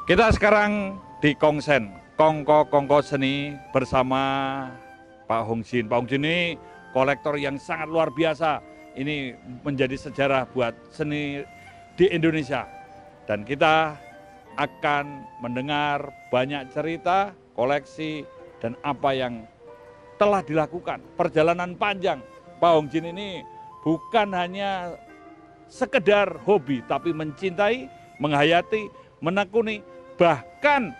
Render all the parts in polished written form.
Kita sekarang di Kongsen, Kongko Seni bersama Pak Hong Jin. Pak Hong Jin ini kolektor yang sangat luar biasa. Ini menjadi sejarah buat seni di Indonesia. Dan kita akan mendengar banyak cerita, koleksi, dan apa yang telah dilakukan. Perjalanan panjang Pak Hong Jin ini bukan hanya sekedar hobi, tapi mencintai, menghayati, menekuni, bahkan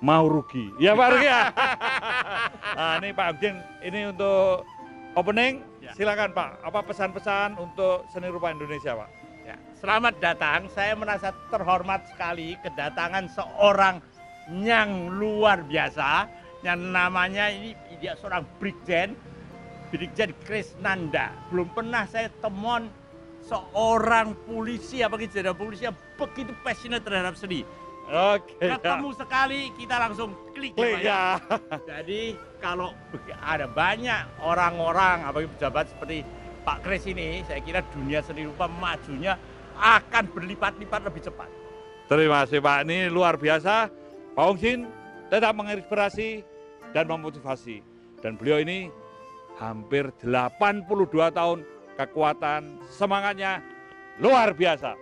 mau rugi. Ya Pak Rugi ya. Nah ini Pak Hong Jin, ini untuk opening. Ya. Silakan Pak, apa pesan-pesan untuk seni rupa Indonesia Pak? Ya, selamat datang. Saya merasa terhormat sekali kedatangan seorang yang luar biasa, yang namanya ini dia seorang Brigjen Krisnanda. Belum pernah saya temuan seorang polisi apa gitu, polisi yang begitu passionate terhadap seni. Oke. Ketemu sekali kita langsung klik Ya. Jadi kalau ada banyak orang-orang apalagi pejabat seperti Pak Kris ini, saya kira dunia seni rupa majunya akan berlipat-lipat lebih cepat. Terima kasih Pak, ini luar biasa. Pak Hong Jin tetap menginspirasi dan memotivasi. Dan beliau ini hampir 82 tahun kekuatan, semangatnya luar biasa.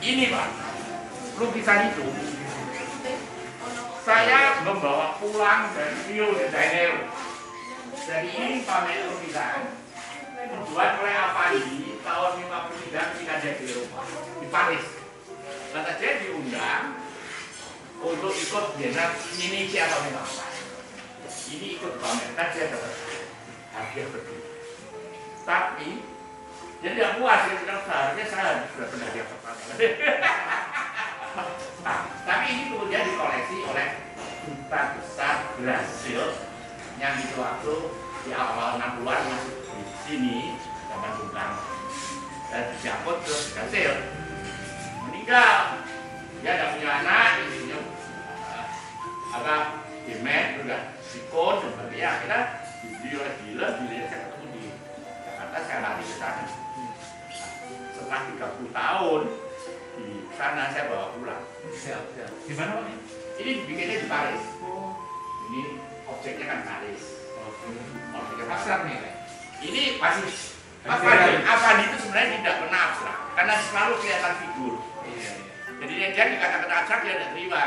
Ini Pak, lukisan itu saya membawa pulang dari Rio de Janeiro. Jadi ini pamer lukisan dibuat oleh Avandi tahun 53 ketika dia di Eropa, di Paris. Lantas dia diundang untuk ikut Biennale Indonesia tahun 54. Ini ikut pamer, kan dia dapat hadiah berdua. Tapi dia tidak puas, dia bilang seharusnya saya sudah pernah dia pertama. Nah, tapi ini kemudian dikoleksi oleh Duta Besar Brasil yang itu waktu di awal 60-an masuk di sini zaman Bung Karno dan dicabut terus Brasil meninggal. Dia tidak punya anak, istrinya Dimet, sudah sikon dan sebagainya. Akhirnya dibeli oleh dealer saya ketemu di Jakarta, saya lari ke sana. Setelah 30 tahun di sana saya bawa pulang. Di mana Pak? Ini bikinnya di Paris. Ini objeknya kan Paris. Objeknya pasar nih. Ini masih Avandi itu sebenarnya tidak pernah abstrak karena selalu kelihatan figur. Jadi dia dikatakan abstrak dia tidak terima.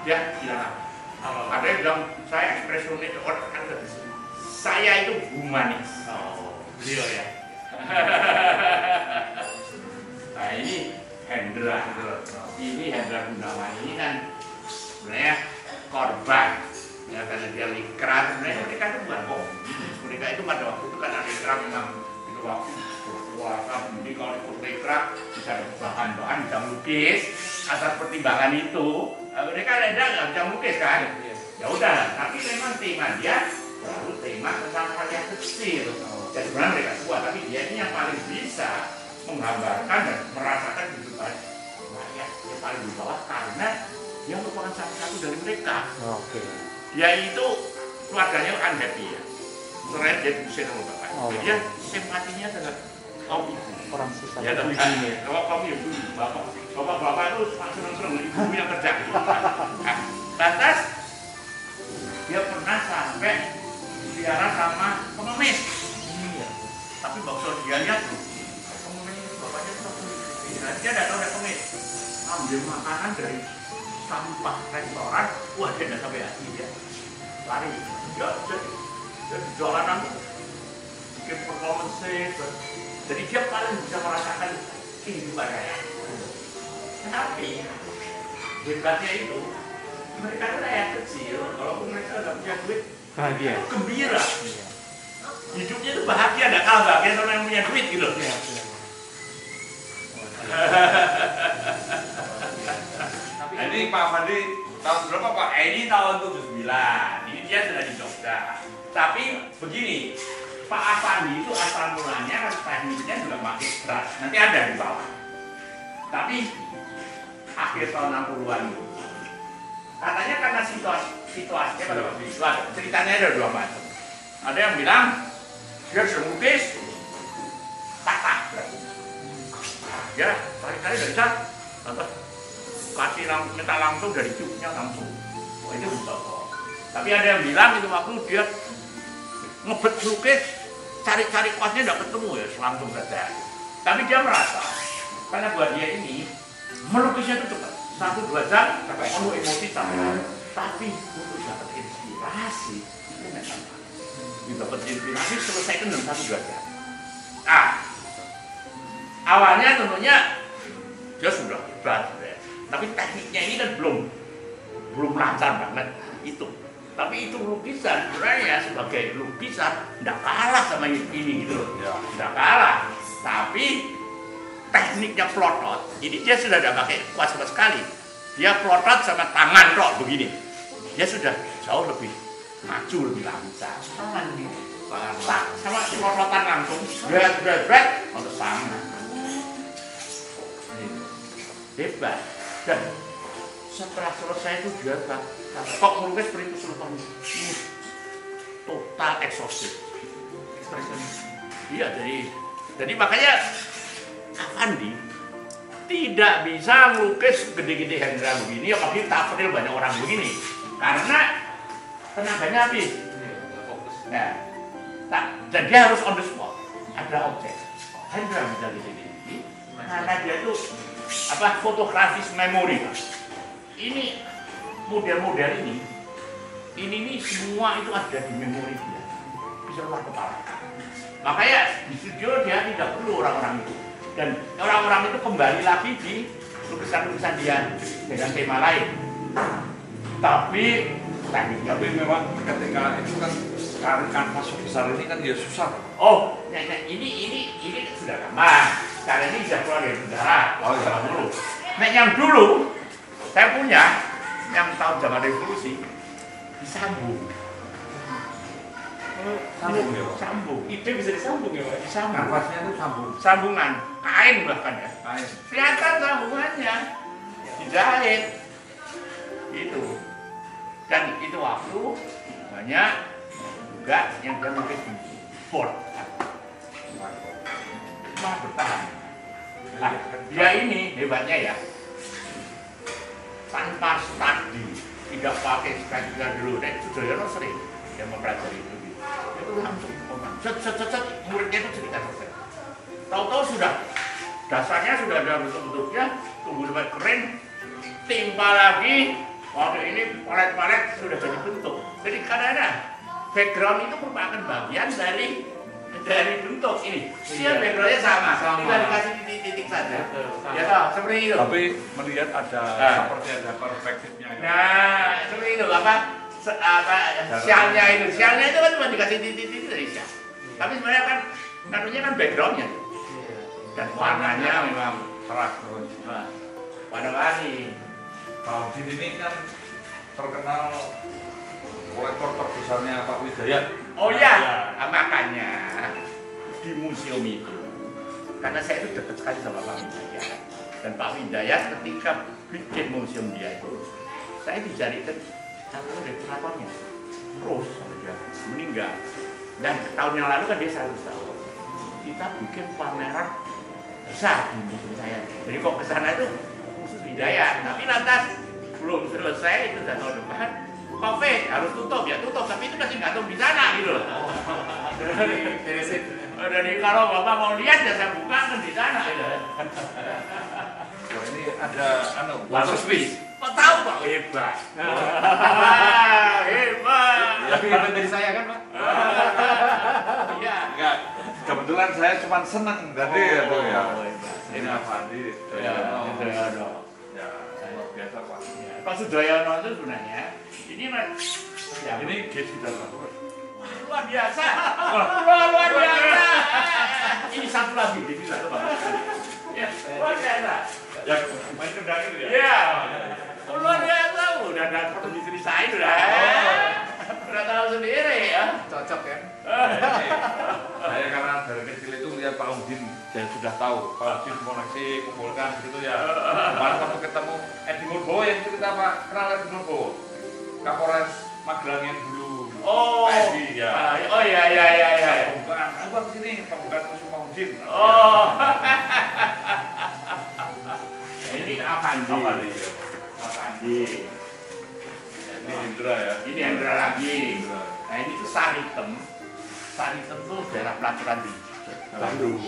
Dia bilang ada yang bilang saya ekspresionis, saya itu humanis. Beliau ya. Nah ini Hendra Gunawan ini kan sebenarnya korban ya, karena dia likrat. Sebenarnya mereka itu bukan bohong. Mereka itu pada waktu itu kan likrat memang itu waktu berkuasa. Jadi kalau ikut likrat bisa bahan-bahan bisa lukis atas pertimbangan itu. Mereka nggak bisa lukis kan? Ya udah. Tapi memang tema dia selalu tema tentang rakyat kecil. Jadi sebenarnya mereka semua, tapi dia ini yang paling bisa menggambarkan dan merasakan kehidupan rakyat yang paling di bawah karena dia merupakan salah satu dari mereka. Dia itu keluarganya unhappy ya, selain dia diusir sama bapak. Dia simpatinya dengan kaum ibu. Orang susah. Ya tapi kalau kaum ibu, bapak itu senang-senang ibu yang kerja. Lantas dia pernah sampai biara sama pengemis. Tapi waktu dia lihat bapaknya itu dia tidak tahu ada pengemis, ambil makanan dari sampah restoran, wah dia tidak sampai hati dia lari, dia jadi jalanan bikin performance, jadi dia paling bisa merasakan kehidupan raya. Tapi hebatnya itu mereka itu rakyat kecil, walaupun mereka tidak punya duit, bahagia, gembira. Hidupnya itu bahagia, tidak kalah bahagia sama yang punya duit gitu. Nah, ini Pak Avandi tahun berapa Pak? Ini tahun 79, ini dia sudah di Jogja. Tapi begini, Pak Avandi itu asal mulanya kan tekniknya juga pakai berat. Nanti ada di bawah. Tapi akhir tahun 60-an itu katanya karena situasinya pada waktu itu ceritanya ada dua macam. Ada yang bilang dia sudah melukis patah. Ya, kali-kali dari cat, kasih minta langsung dari cubnya langsung. Wah itu bisa kok. Tapi ada yang bilang itu waktu dia ngebet lukis, cari-cari kuatnya tidak ketemu ya, langsung saja. Tapi dia merasa, karena buat dia ini melukisnya itu cepat, 1-2 jam, penuh emosi sampai. Tapi untuk dapat inspirasi, itu nggak gampang. Dapat inspirasi selesaikan dalam 1-2 jam. Ah, awalnya tentunya dia sudah hebat, ya. Tapi tekniknya ini kan belum lancar banget itu. Tapi itu lukisan sebenarnya sebagai lukisan tidak kalah sama ini gitu loh, tidak kalah. Tapi tekniknya plotot, ini dia sudah tidak pakai kuat sama sekali. Dia plotot sama tangan kok begini, dia sudah jauh lebih maju, lebih lancar. Tangan nih, sama plototan langsung, berat, untuk tangan. Hebat. Dan setelah selesai itu dia kok melukis seperti kesulitan total eksosif ekspresi. Iya, jadi makanya Avandi tidak bisa melukis gede-gede Hendra begini, apalagi tampil banyak orang begini karena tenaganya habis. Nah, dan dia harus on the spot, ada objek. Hendra bisa gede-gede karena dia itu fotografis memori. Ini model-model ini semua itu ada di memori dia, bisa luar kepala. Makanya di studio dia tidak perlu orang-orang itu, dan orang-orang itu kembali lagi di lukisan-lukisan dia dengan tema lain. Tapi memang ketika itu kan kanvas besar ini kan dia susah. Oh, ini sudah gampang. Karena ini sudah keluar dari negara. Oh, zaman dulu. Nah, yang dulu saya punya yang tahun zaman revolusi disambung. Sambung ya, Pak? Sambung. Itu bisa disambung ya, Pak? Disambung. Kanvasnya itu Sambungan, kain bahkan ya. Kain. Kelihatan sambungannya, dijahit. Itu. Dan itu waktu banyak juga yang dia mungkin board. Malah bertahan. Nah, dia ini hebatnya ya, tanpa studi, tidak pakai studi dulu. Dan Sudoyono sering dia mempelajari itu. Itu langsung ngomong, muridnya itu cerita selesai. Tahu-tahu sudah dasarnya sudah ada bentuk-bentuknya, tunggu sampai kering, timpa lagi. Waktu ini palet-palet sudah jadi bentuk. Jadi kadang-kadang background itu merupakan bagian dari bentuk ini. Dia backgroundnya sama. Tinggal dikasih titik-titik saja. Ya toh, seperti itu. Tapi melihat ada seperti ada perspektifnya. Nah, seperti itu sialnya itu kan cuma dikasih titik-titik dari sial. Tapi sebenarnya kan kan backgroundnya dan warnanya memang terang terus. Warna-warni. Kalau di sini kan terkenal kolektor terbesarnya Pak Widayat. Oh iya, makanya di museum itu, karena saya itu dekat sekali sama Pak Widayat, dan Pak Widayat ketika bikin museum dia itu, saya dijadikan satu dari kuratornya, terus dia meninggal, dan tahun yang lalu kan dia 100 tahun, kita bikin pameran besar di museum saya, jadi kok ke sana itu khusus Widayat, tapi lantas belum selesai itu tahun depan. Covid harus tutup ya tutup, tapi itu masih gantung di sana gitu loh. Jadi kalau bapak mau lihat ya saya buka kan di sana gitu. Wah, ini ada Bagus bis. Kok tahu Pak? Hebat. Hebat. Tapi hebat dari saya kan, Pak? Iya. enggak. Kebetulan saya cuma seneng tadi ya tuh ya. Hebat. Ini Avandi. Ya, Sudoyono. Ya, luar biasa Pak. Pak Sudoyono itu sebenarnya ini Ini case sudah luar biasa. Luar biasa. Ini satu lagi, ini satu bagus. Ya, luar biasa. yang main kendang itu ya? Iya. Luar biasa, udah ada foto istri saya udah. Udah tahu sendiri ya. Cocok ya. Saya karena dari kecil itu lihat Pak Ongin, saya sudah tahu Pak Ongin koneksi kumpulkan gitu ya. Kemarin kamu ketemu Edi Murbowo yang cerita Pak, kenal Edi Murbowo, Kapolres Magelang yang dulu. Oh, Pak Edi ya. Oh iya. Bukan, aku kesini, bukan musuh Pak Ongin. Oh. Ini Avandi. Ini Indra ya. Ini Hendra lagi. Nah ini tuh Saritem. Saritem tuh daerah pelacuran di Bandung.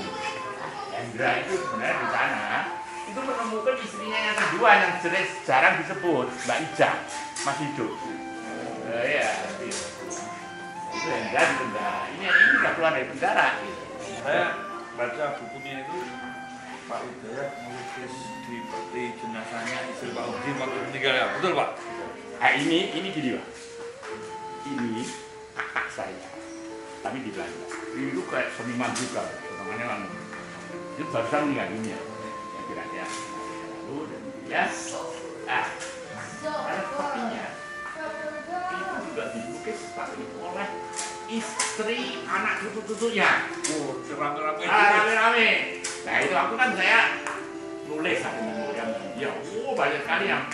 Hendra itu sebenarnya di sana itu menemukan istrinya yang kedua yang jarang disebut, Mbak Ija, masih hidup. Iya. Itu Hendra di penjara. Ini udah keluar dari penjara. Saya baca bukunya itu Pak Udaya melukis di peti jenazahnya istri Pak Ongin waktu meninggal ya, betul Pak? Nah ini gini Pak. Ini kakak saya, tapi di Belanda. Ini tuh kayak seniman juga, senangannya kan. Itu barusan meninggal dunia. Yang kira-kira lalu dan dia, karena sepertinya itu juga dilukis tapi oleh istri anak cucu-cucunya. Oh, rame-rame Rame-rame. Nah itu aku kan saya nulis aku yang dia. Oh banyak sekali yang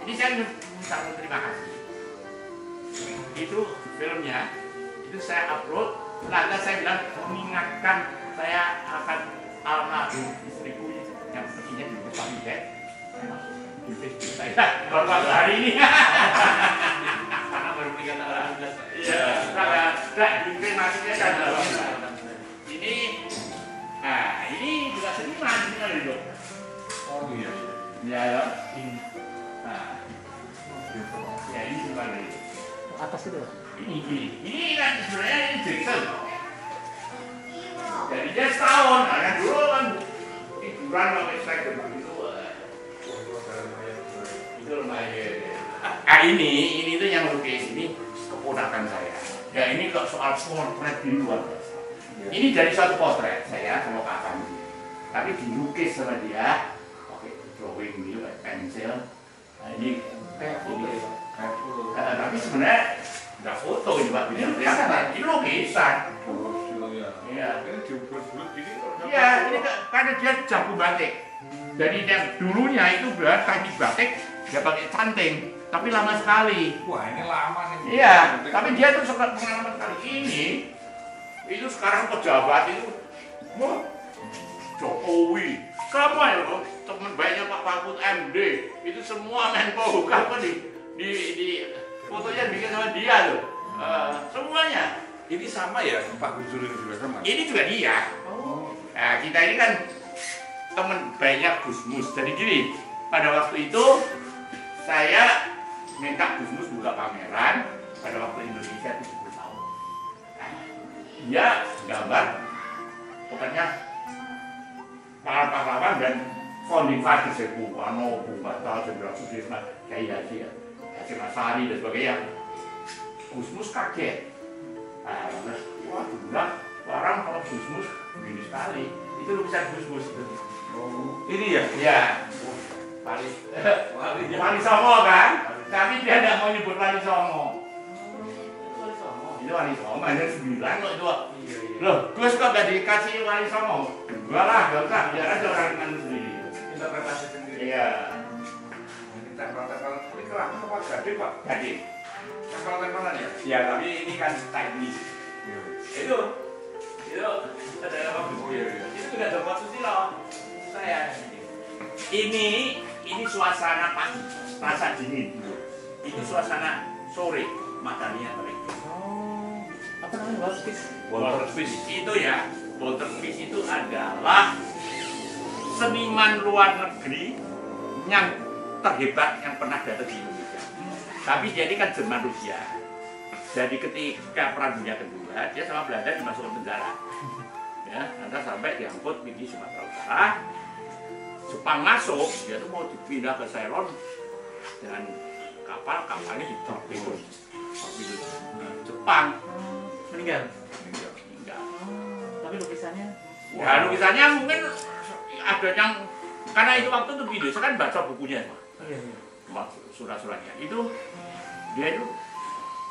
ini saya mengucapkan terima kasih. Itu filmnya, itu saya upload. Lantas saya bilang mengingatkan saya akan almarhum istriku yang sepertinya di depan saya masuk di Facebook saya baru hari ini. Karena baru meninggal tanggal 18. Iya, sudah diinformasinya kan. Ini, nah ini juga seniman itu. Oh iya. Ya, ini. Nah, ya ini gimana ini? Atas itu. Ini kan sebenarnya ini Jackson. Jadi dia setahun, karena dulu kan hiburan pakai strike begitu. Itu lumayan. Ini tuh yang lukis ini keponakan saya. Ya ini kok soal potret di luar biasa. Ini dari suatu potret saya sama Pak Andi. Tapi dilukis sama dia pakai drawing gitu, pakai pensil. Nah ini Kayak foto ya Pak? Kayak foto. tapi sebenarnya nggak foto ini Pak, ini lukisan. Iya. Ini dibuat-buat gini. Iya, ini karena dia jago batik. Jadi yang dulunya itu berat teknik batik, dia pakai canting, tapi lama sekali. Wah ini lama nih. Iya, tapi dia tuh sempat pengalaman kali ini. Itu sekarang pejabat itu, wah, Jokowi, semua ya, teman baiknya Pak Mahfud MD, itu semua Menko Hukum kan di fotonya bikin sama dia loh, semuanya. Ini sama ya Pak Gus Dur juga sama. Ini juga dia. Nah, kita ini kan teman baiknya Gus Mus. Jadi gini, pada waktu itu saya minta Gus Mus buka pameran pada waktu Indonesia 70 tahun. Nah, dia gambar pokoknya pahlawan dan founding fathers ya, Bung Karno, Bung Hatta, Jenderal Sudirman, Kiai Haji Asari dan sebagainya. Gus Mus kaget. Nah, wah, bilang orang kalau Gus Mus begini sekali. Itu lukisan Gus Mus. Oh, ini ya? Iya. Wali Songo kan? Tapi dia tidak mau nyebut Wali Songo. Itu Wali Songo, hanya 9 loh itu. Loh, Gus kok gak dikasih Wali Songo? Enggak lah, gak usah. Biar aja orang dengan sendiri. Interpretasi sendiri. Iya. Ini tempel-tempel. Ini keramik apa gade Pak? Jadi, Tempel-tempelan ya? ya tapi ini kan teknis. Itu ada apa? Oh iya. Itu juga ada Susilo. Saya. Ini suasana pagi, rasa dingin. Ini suasana sore, mataharinya terik. Apa namanya Walter Fish? Walter Fish itu ya, Walter Fish itu adalah seniman luar negeri yang terhebat yang pernah datang di Indonesia. Tapi dia ini kan Jerman Rusia. Jadi ketika Perang Dunia Kedua, dia sama Belanda dimasukkan penjara. Ya, nanti sampai diangkut pergi Sumatera Utara. Jepang masuk, dia tuh mau dipindah ke Ceylon dengan kapalnya ditorpedo. Jepang Meninggal. meninggal. Tapi lukisannya? Ya lukisannya mungkin ada yang karena itu waktu itu video, saya kan baca bukunya, Iya. surat-suratnya itu dia itu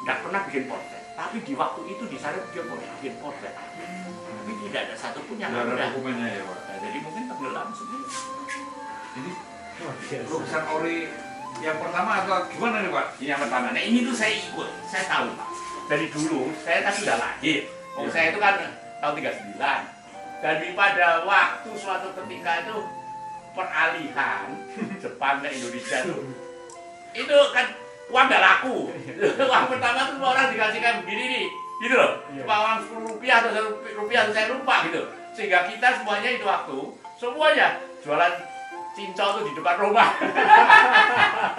nggak pernah bikin portret, tapi di waktu itu di sana dia mau bikin portret, tapi tidak ada satupun yang Nggak ada ada. dokumennya ya Pak. Nah, jadi mungkin tenggelam semua. Ini lukisan ori yang pertama atau gimana nih Pak? Ini yang pertama. Nah ini tuh saya ikut, saya tahu Pak. Dari dulu saya kan sudah lahir. Oh, saya itu kan tahun 39. Dan pada waktu suatu ketika itu peralihan Jepang ke Indonesia itu kan uang nggak laku. Uang pertama tuh orang dikasihkan begini nih, gitu loh. Cuma uang 10 rupiah atau 1 rupiah atau saya lupa gitu. Sehingga kita semuanya itu waktu semuanya jualan cincau tuh di depan rumah.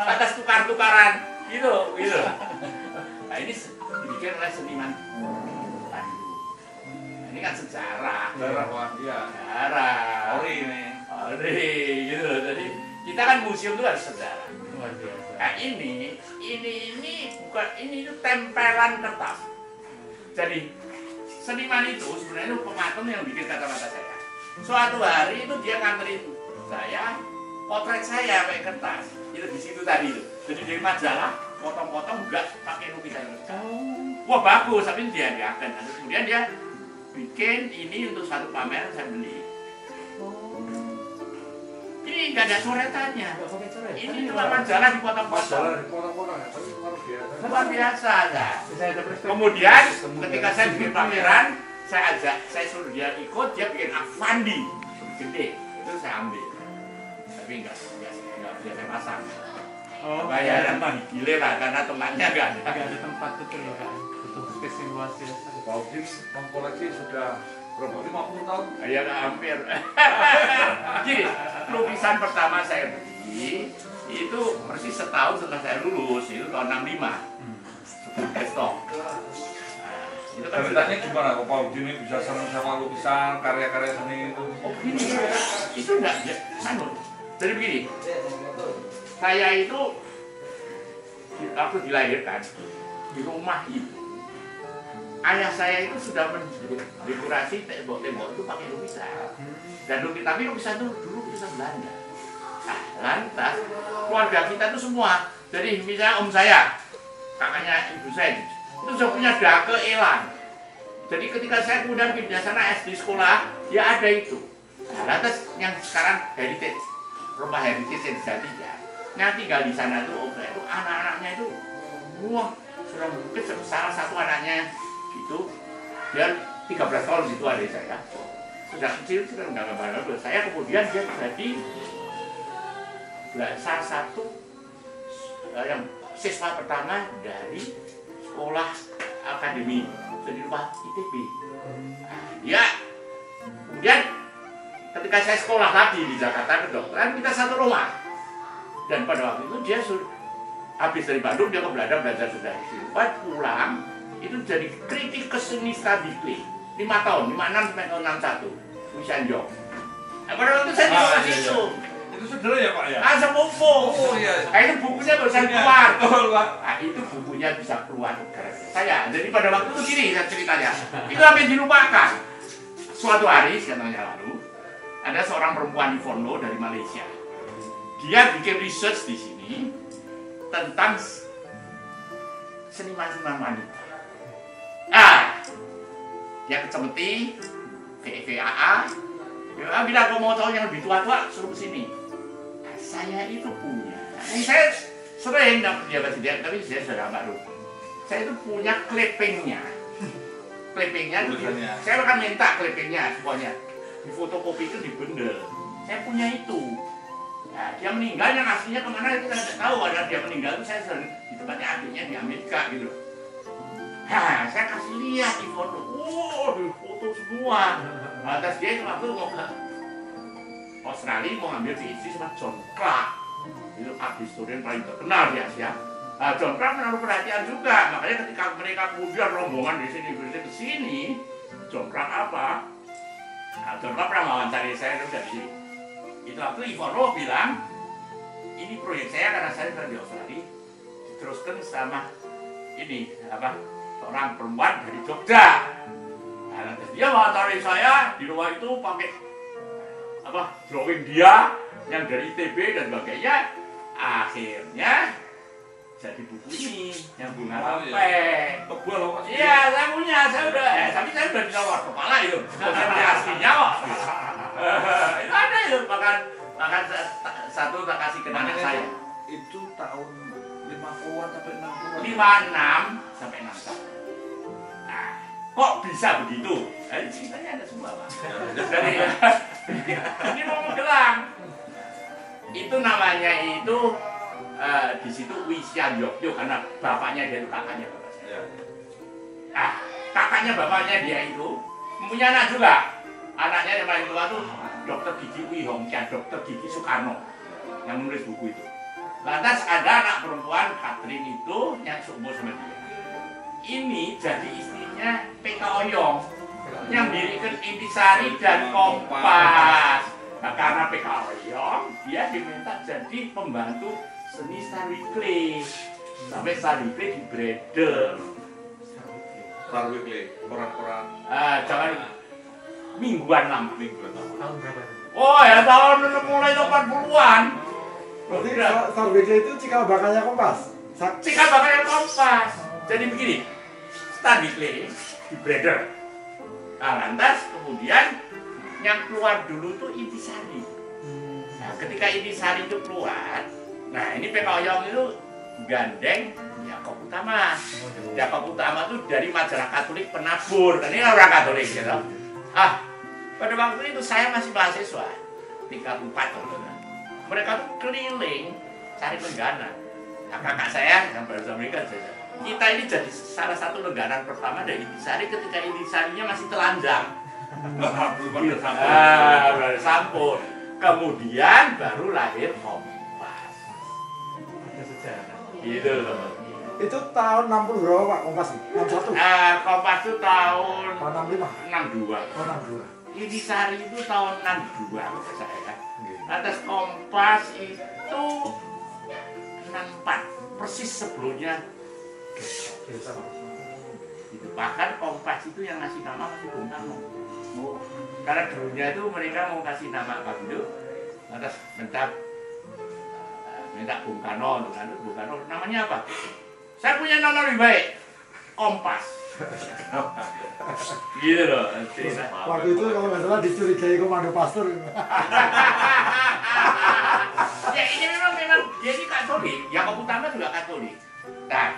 Atas tukar-tukaran gitu. Nah ini dibikin oleh seniman Bandung. Nah, ini kan sejarah. Darah Pak. Iya. Sejarah. Ori ini. Ori gitu loh. Jadi kita kan museum itu harus sejarah. Luar biasa. Nah ini bukan ini itu tempelan kertas. Jadi seniman itu sebenarnya itu pematung yang bikin kata-kata saya. Suatu hari itu dia nganterin saya potret saya pakai kertas. Itu di situ tadi itu. Jadi dari majalah potong-potong enggak pakai lukisan. Wah bagus, tapi dia akan. Kemudian dia bikin ini untuk satu pameran saya beli. Ini nggak ada coretannya. Ini cuma majalah dipotong-potong. Masalah dipotong-potong ya, tapi luar biasa. Luar biasa ya. Kemudian ketika saya bikin pameran, saya suruh dia ikut, dia bikin Avandi gede, itu saya ambil. Tapi enggak bisa saya pasang. Bayaran mah gile lah karena temannya nggak ada. Nggak ada tempat betul ya Kak. Butuh space yang luas biasa. Pak Udin mengkoleksi sudah berapa? 50 tahun? Ya hampir. Jadi lukisan pertama saya beli itu persis setahun setelah saya lulus, itu tahun 65. Desktop. Itu kan Ceritanya gimana kok Pak Udin ini bisa senang sama lukisan, karya-karya seni itu? oh begini, itu enggak anu. Jadi begini, saya itu waktu dilahirkan di rumah ibu, ayah saya itu sudah mendekorasi tembok-tembok itu pakai lukisan. Dan tapi lukisan itu dulu lukisan Belanda. Nah, lantas keluarga kita itu semua, jadi misalnya om saya, kakaknya ibu saya, itu sudah punya dake elang. Jadi ketika saya kemudian pindah sana SD sekolah, ya ada itu. Nah, lantas yang sekarang heritage, rumah heritage yang jadi ya, yang tinggal di sana tuh om saya itu anak-anaknya itu, wah sudah mungkin salah satu anaknya itu dia 13 tahun itu adik saya, sudah kecil sudah nggak gambar. Saya kemudian dia jadi salah satu yang siswa pertama dari sekolah akademi jadi lupa ITB. Ya, kemudian ketika saya sekolah lagi di Jakarta kedokteran kita satu rumah. Dan pada waktu itu dia sudah habis dari Bandung dia ke Belanda belajar sudah Pas pulang itu jadi kritikus seni stability 5 tahun, 56 sampai tahun 61 Wisanjo. Nah, pada waktu itu saya juga masih itu. Itu saudara ya Pak ya? Sepupu. Oh iya. Nah, itu bukunya barusan keluar. Oh, Pak. Nah, itu bukunya bisa keluar gara-gara saya. Jadi pada waktu itu gini ceritanya. Itu hampir dilupakan. Suatu hari, sekian tahun lalu, ada seorang perempuan di Fondo dari Malaysia. Dia bikin research di sini tentang seniman-seniman wanita. Dia kecemeti, VAA. Ya, bila kau mau tahu yang lebih tua-tua, suruh ke sini. Nah, saya itu punya. Saya sering dapat jabat dia, tapi saya sudah baru. Saya itu punya clippingnya. Clippingnya itu, saya akan minta clippingnya semuanya. Di fotokopi itu dibendel. Saya punya itu. Nah, dia meninggal yang aslinya kemana itu saya tidak tahu. Ada dia meninggal itu saya sering di tempatnya adiknya di Amerika gitu. Nah, saya kasih lihat di foto. Di foto semua. Atas dia itu waktu mau ke Australia mau ambil PhD sama John Clark. Itu art historian paling terkenal di Asia. Nah, John Clark menaruh perhatian juga. Makanya ketika mereka kemudian rombongan di sini ke sini, John Clark apa? Nah, John Clark pernah wawancari saya itu dari sini. Itu waktu Ivoro bilang, ini proyek saya karena saya berada di Australia, diteruskan sama ini apa? Seorang perempuan dari Jogja. Nah, dia wawancari saya di rumah itu pakai apa? Drawing dia yang dari ITB dan sebagainya. Akhirnya jadi buku ini yang bunga Oh, iya. lampe. Tebal loh, Pak. Iya, saya punya, tapi saya udah bisa luar kepala itu. Saya punya aslinya kok. Itu ada itu, bahkan satu tak kasih ke anak saya. Itu tahun 50-an sampai 60-an. 56 sampai 61. Nah, kok bisa begitu? Ceritanya ada semua, Pak. Dari ini mau Magelang. Itu namanya itu di situ Wisyan Yogyo karena bapaknya dia itu kakaknya bapak saya. Ah, kakaknya bapaknya dia itu mempunyai anak juga. Anaknya yang paling tua tuh Dokter Gigi Wi Hong Kian, Dokter Gigi Soekarno yang menulis buku itu. Lantas ada anak perempuan Katrin itu yang seumur sama dia. Ini jadi istrinya PK Oyong yang dirikan Intisari dan Kompas. Nah, karena PK Oyong dia diminta jadi pembantu seni Star Weekly. Sampai Star Weekly di Bredel. Star Weekly, koran-koran Jangan mingguan lama. Tahun berapa itu? Oh ya tahun mulai 80-an. Berarti Star Weekly itu cikal bakalnya Kompas. Cikal bakalnya Kompas. Jadi begini, Star Weekly di Bredel. Nah, lantas kemudian yang keluar dulu tuh Intisari. Nah, ketika Intisari itu keluar, nah ini PK Oyong itu gandeng Yakob Utama. Yakob Utama tuh dari majalah Katolik Penabur. Nah, ini orang Katolik gitu. Pada waktu itu saya masih mahasiswa tingkat 4 teman-teman. Mereka tuh keliling cari lenggana. Nah, kakak saya yang bahasa Amerika saja. Kita ini jadi salah satu lengganan pertama dari Intisari ketika Intisarinya masih telanjang. belum ada Baru sampul. Kemudian baru lahir Kompas. Ada sejarah. Gitu loh. Itu tahun 60 berapa Pak Kompas? 61. Kompas itu tahun Tahun 65. 62. Oh 62. Intisari itu tahun 62 menurut saya. Atas Kompas itu 64 persis sebelumnya. Itu bahkan Kompas itu yang ngasih nama masih Bung Karno. Karena dulunya itu mereka mau kasih nama Pak Bindo, atas minta Bung Karno, Bung Karno namanya apa? Saya punya nama lebih baik, Kompas. Gitu loh. Waktu itu kalau nggak salah dicurigai komando pastor. Ya ini memang dia ini Katolik, Yakob Utama juga Katolik. Nah,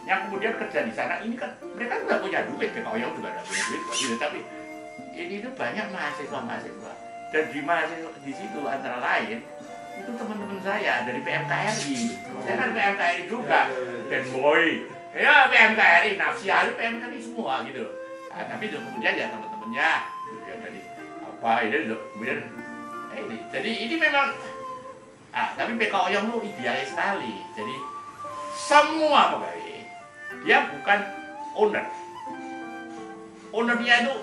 yang kemudian kerja di sana ini kan mereka nggak punya duit, Pak Oyong juga nggak punya duit, gitu. Tapi ini tuh banyak mahasiswa dan di mahasiswa di situ antara lain itu teman-teman saya dari PMKRI. Saya kan PMKRI juga, dan boy, ya PMKRI, Nafsi Ali PMKRI semua gitu. Nah, tapi itu kemudian ya teman-temannya ya dari apa ini kemudian ini. Jadi ini memang tapi PK Oyong lu idealis sekali. Jadi semua pegawai dia bukan owner. Ownernya itu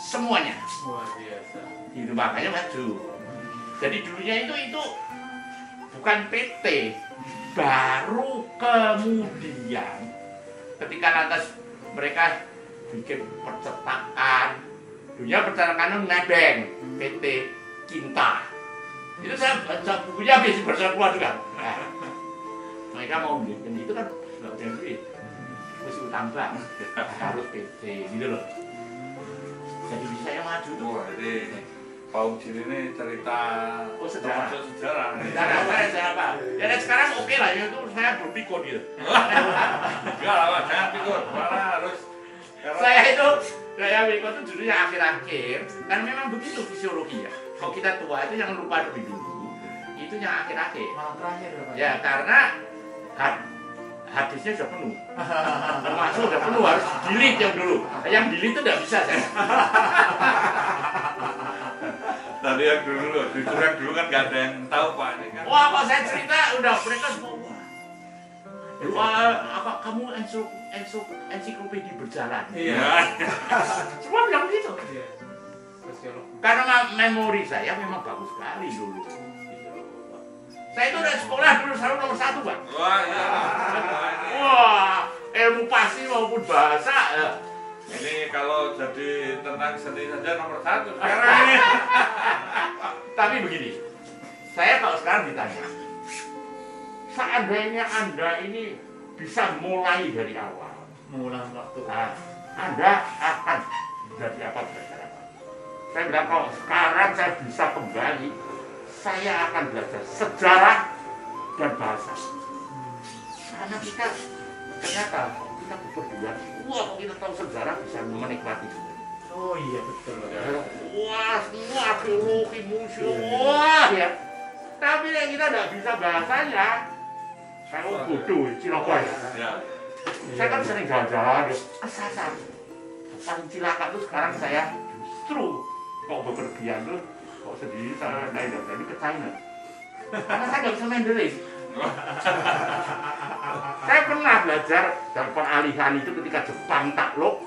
semuanya. Luar biasa. Itu makanya maju. Jadi dulunya itu bukan PT. Baru kemudian ketika lantas mereka bikin percetakan, dunia percetakan itu nebeng PT Kinta. Itu saya baca bukunya habis bersama juga. Nah, mereka mau bikin itu kan nggak punya duit, mesti utang bank, harus PT gitu loh. Jadi bisa yang maju tuh. Wah, ini Pak Ujin ini cerita Sejarah. termasuk sejarah. Sejarah apa? Ya dan sekarang oke lah, itu saya berpikir gitu. Enggak lah, Pak, jangan pikir. Malah harus Saya pikir itu judulnya akhir-akhir, kan memang begitu fisiologi ya. Kalau kita tua itu yang lupa lebih dulu, itu yang akhir-akhir. Malam terakhir Pak. Ya karena hadisnya sudah penuh. Termasuk sudah penuh, harus delete yang dulu. Yang delete itu tidak bisa saya. tadi yang dulu loh, jujur yang dulu kan nggak ada yang tahu Pak ini kan. Wah, kalau saya cerita udah mereka semua. Wah, apa kamu ensiklopedia berjalan? Iya. Semua bilang begitu. Iya. Sosiolog. Karena memori saya memang bagus sekali dulu. Saya itu udah sekolah dulu selalu nomor 1, Pak. Wah, iya. Wah, ilmu pasti maupun bahasa. Ya. Ini kalau jadi tentang seni saja nomor 1 sekarang ini. Tapi begini, saya kalau sekarang ditanya, seandainya Anda ini bisa mulai dari awal, mengulang waktu. nah, Anda akan jadi apa belajar apa. Saya bilang kalau sekarang saya bisa kembali, saya akan belajar sejarah dan bahasa. Karena kita ternyata kita berdua, wah kita tahu sejarah bisa menikmati. Oh iya betul. Wah semua arkeologi museum, wah ya. Tapi kita tidak bisa bahasanya. Saya bodoh, cilaka ya. Saya kan sering jalan-jalan, kesasar. Paling cilaka itu sekarang saya justru kok bepergian tuh, kok sendiri saya naik dari ke China. Karena saya nggak bisa Mandarin. Saya pernah belajar dan peralihan itu ketika Jepang takluk,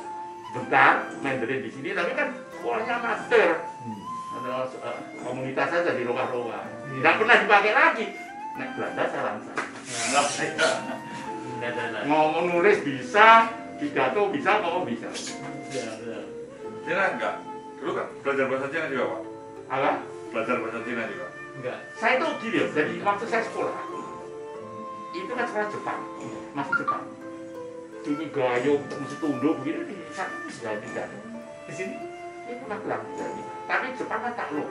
bentar Mandarin di sini, tapi kan sekolahnya master. Komunitas saja di Roka-Roka. Nggak pernah dipakai lagi. Nek Belanda saya lancar. Ngomong nulis bisa, pidato bisa, ngomong bisa. Cina enggak? Dulu kan belajar bahasa Cina juga Pak? Apa? Belajar bahasa Cina juga? Enggak. Saya tuh gini ya, jadi waktu saya sekolah, itu kan sekolah Jepang, masih Jepang. Ini gayung, mesti tunduk begini di sana tidak. Di sini itu magelang. Tapi Jepang kan takluk.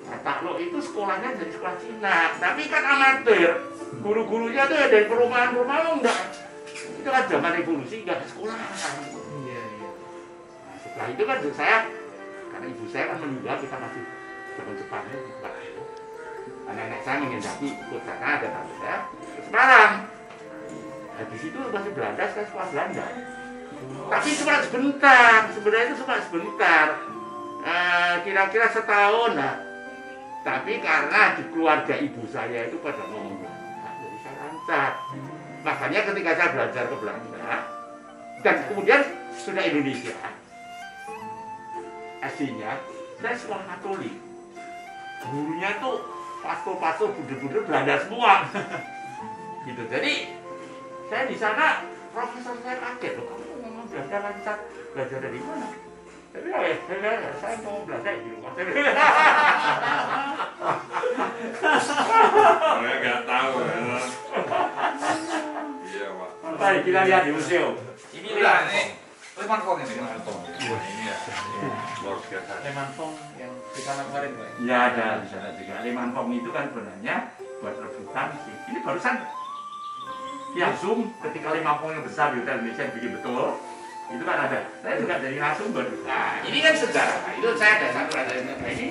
Nah, takluk itu sekolahnya dari sekolah Cina, tapi kan amatir. Guru-gurunya tuh ya dari perumahan-perumahan enggak. Itu kan zaman revolusi enggak ada sekolah. Iya. Nah, setelah itu kan saya, karena ibu saya kan meninggal, kita masih zaman Jepang itu. Nenek saya mengendaki ikut sana, ada tante saya ke Semarang. Nah, di situ masih Belanda, saya sekolah Belanda. Tapi cuma sebentar, sebenarnya itu cuma sebentar. Kira-kira setahun. Nah, tapi karena di keluarga ibu saya itu pada ngomong Belanda, jadi saya lancar. Makanya ketika saya belajar ke Belanda, dan kemudian sudah Indonesia, SD-nya, saya sekolah Katolik. Gurunya tuh pastor-pastor buder-buder Belanda semua. Gitu. Jadi saya di sana profesor saya kaget loh, kamu ngomong Belanda lancar, belajar dari mana? Tapi saya ngomong Belanda di rumah. Saya nggak tahu ya. Iya Pak. Mari kita lihat di museum. Ini Leman Fong ini. Wah ini ya. Luar biasa. Leman Fong yang di sana kemarin Pak. Ya ada di sana juga. Leman Fong itu kan sebenarnya buat rebutan sih. Ini barusan ya Zoom ketika Leman Fong yang besar di Hotel Indonesia bikin betul. Itu kan ada. Saya juga dari narasumber. Nah, ini kan sejarah. Nah, itu saya ada satu ada ini.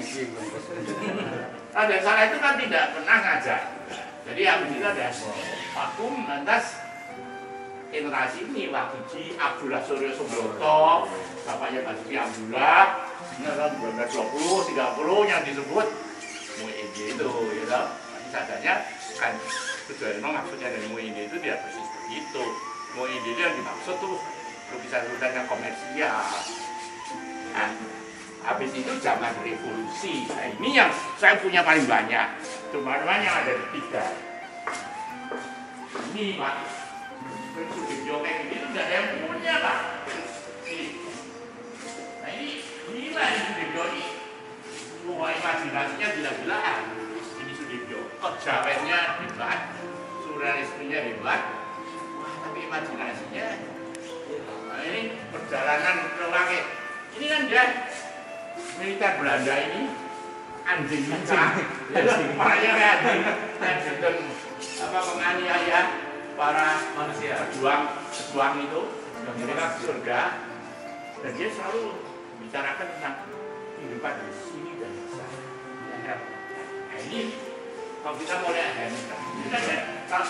Ada sana itu kan tidak pernah ngajak. Jadi habis itu ada vakum lantas generasi ini Wakiji, Abdullah Suryo Subroto, bapaknya Basuki Abdullah, tahun 2020, 30 yang disebut MUID itu, ya toh. Tapi sadarnya kan Sujoyono maksudnya dari MUID itu tidak persis begitu. MUID itu yang dimaksud tuh lukisan-lukisan yang komersial. Nah, habis itu zaman revolusi. Nah, ini yang saya punya paling banyak. Cuma yang ada di 3. Ini Pak. Studio kayak gini tuh nggak ada yang punya Pak. Nah ini gila ini studio ini. Wah imajinasinya gila-gilaan. Ini studio. Kejawennya hebat, surrealismenya hebat. Wah tapi imajinasinya. Nah ini perjalanan ke langit. Ini kan dia militer Belanda ini anjing kita. Makanya anjing dan apa penganiaya para manusia pejuang itu mereka surga dan dia selalu membicarakan tentang kehidupan di sini dan di sana. Nah ini kalau kita mau lihat Hendra, ini kan ya tahun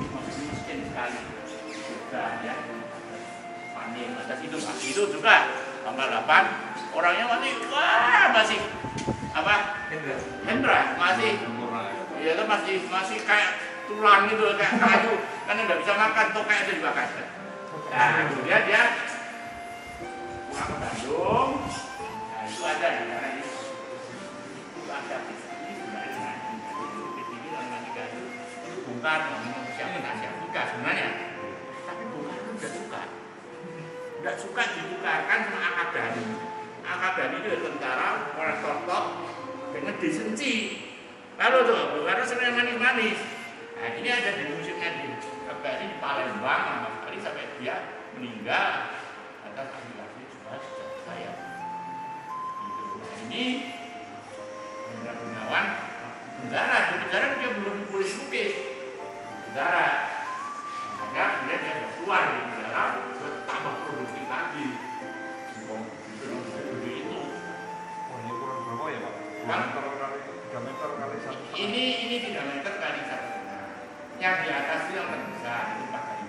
87 masih miskin sekali surga ya panik atas itu juga tanggal 8 orangnya masih apa Hendra masih ya itu masih kayak tulang gitu, kayak kayu, karena nggak bisa makan, tokek itu dibakar. Nah, kemudian dia pulang ke Bandung. Nah, itu ada di sana ini. Itu ada ini sebenarnya. Ini namanya gaduh. Itu bukan siapa Afrika sebenarnya. Tapi bukan nggak suka. Nggak suka ditukarkan sama Akadani. Akadani itu tentara, orang top dengan disenci. Lalu tuh, karena senang manis-manis. Nah ini ada di museumnya di Palembang sama sekali sampai dia meninggal atas afiliasi saya. Gitu. Nah ini Hendra Gunawan di penjara dia belum boleh lukis penjara. Maka kemudian dia sudah keluar dari penjara, tambah produktif lagi. Itu. Oh, ini kurang berapa ya Pak? 3 meter kali 1,5. Ini 3 meter kali 1,5. Yang di atas itu yang terbesar itu 4 kali.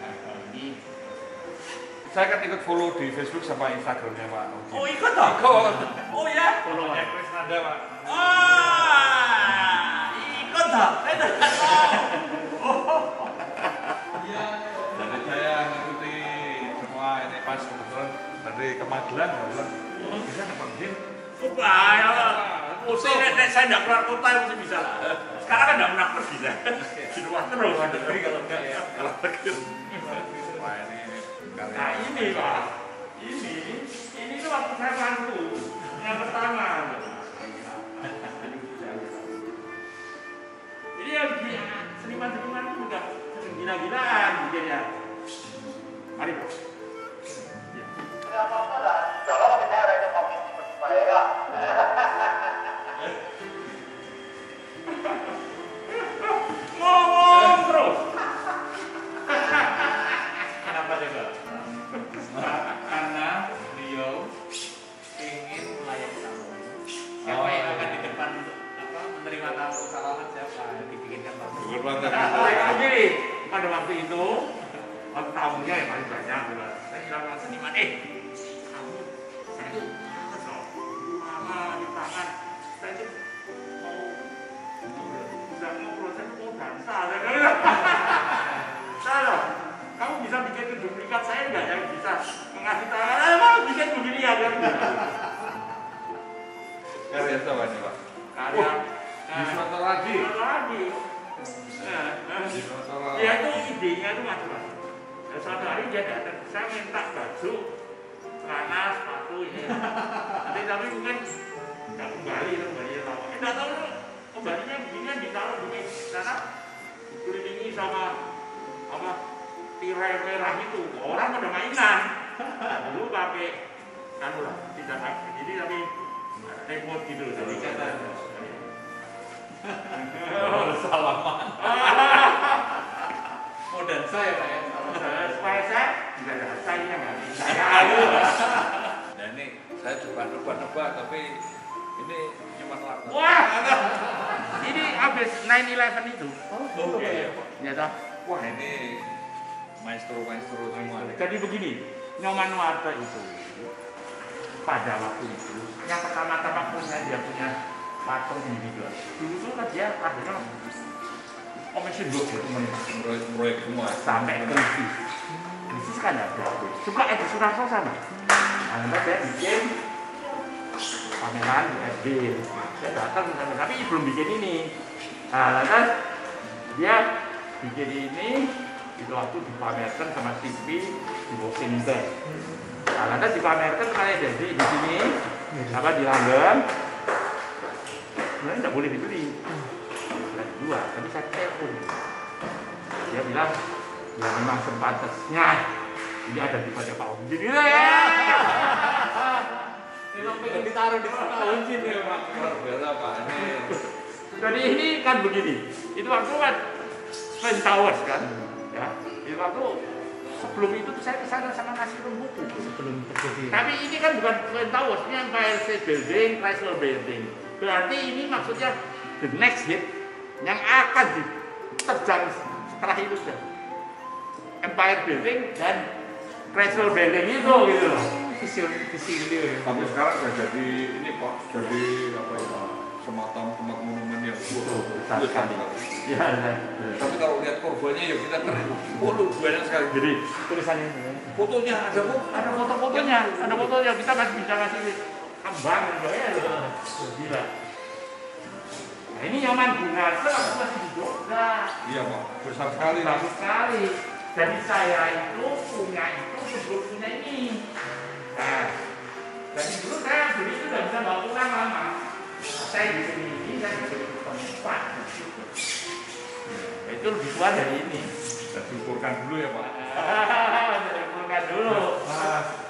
Nah kalau ini Saya kan ikut follow di Facebook sama Instagramnya Pak. Oh ikut toh? Ikut. Oh ya? Follow-nya Chris Nanda Pak. Ikut toh? Saya tidak tahu. Jadi saya ngikuti semua ini pas kebetulan dari Kemagelang, bilang bisa dapat game. Bahaya lah. Mesti nek saya tidak keluar kota mesti bisa lah. Sekarang kan tidak pernah pergi saya. Di luar terus. Luar negeri kalau enggak ya. Kalau negeri. Wah ini Nah ini Pak, ini tuh waktu saya bantu yang pertama. Ini yang seniman-seniman itu juga gila-gilaan bikinnya. Mari Pak. Ngomong terus. Kenapa juga? Karena beliau ingin melayani tamu. Siapa yang akan di depan untuk menerima tamu salaman siapa? Dibikinkan tamu. Jadi pada waktu itu tamunya yang paling banyak. Saya bilang seniman, kamu saya itu harus loh. Lama di tangan. Saya itu mau proses mau dansa. Salah. Kamu bisa bikin duplikat saya enggak yang bisa mengasih tangan? Mau bikin begini ya kan? karya apa nih Pak? Karya Di Sumatera lagi. Ya itu idenya itu macam-macam. Dan suatu hari dia datang, saya minta baju, celana, sepatu ini. Nanti tapi mungkin nggak kembali lama. Nggak tahu kembalinya begini ditaruh begini, karena dikelilingi sama apa? Tirai merah itu, orang pada mainan. Dulu pakai kanu lah, tidak pakai ini tapi remote gitu. Jadi kata Salaman. modern saya Pak ya. Supaya saya tidak ada rasanya nggak bisa. Nah ini saya coba nebak-nebak tapi ini nyaman warna. Wah, ini habis 9/11 itu. Oh iya Pak. Ya toh. Wah ini maestro semua nih. Jadi begini, Nyoman Nuarta itu pada waktu itu yang pertama-tama dia punya patung individual. Dulu tuh kan dia akhirnya komesin book gitu Proyek semua. sampai krisis. Krisis kan ada. Juga Edi Sudarso sama. Nah, saya bikin pameran di SD. Saya datang tapi belum bikin ini. Nah, lantas dia bikin ini itu waktu dipamerkan sama TV di Washington. Nah, lantas dipamerkan kayak jadi di sini apa di London. Sebenarnya tidak boleh dibeli. Dua, tapi saya telepon. Dia bilang, ya memang sepantasnya ini ada di pada Pak Unjin. Memang pengen ditaruh di Pak Unjin ya Pak. Bela Pak ini. Jadi ini kan begini, itu waktu kan Twin Towers kan, ya. Itu waktu sebelum itu saya kesana sama ngasih buku. Sebelum terjadi. Tapi ini kan bukan Twin Towers, ini Empire State Building, Chrysler Building. Berarti ini maksudnya the next hit yang akan diterjang setelah itu sudah Empire Building dan Chrysler Building itu gitu loh. Visioner. Tapi sekarang sudah jadi ini Pak, jadi apa ya? Semacam tempat monumen yang Besar sekali. Ya, ya. Tapi kalau lihat korbannya ya kita keren. Waduh banyak sekali. Jadi Tulisannya. Fotonya ada kok. ada foto-fotonya, kita masih bisa ngasih kembang ya. Gila. Nah, ini Nyoman Gunarto aku masih di Jogja. Iya Pak, besar sekali. Bagus sekali. Jadi saya itu punya itu sebelum punya ini. Nah, dari dulu saya beli itu udah bisa bawa pulang lama. Saya di sini, saya bisa di tempat. Itu lebih tua dari ini. Dan diukurkan dulu ya Pak. Diukurkan dulu.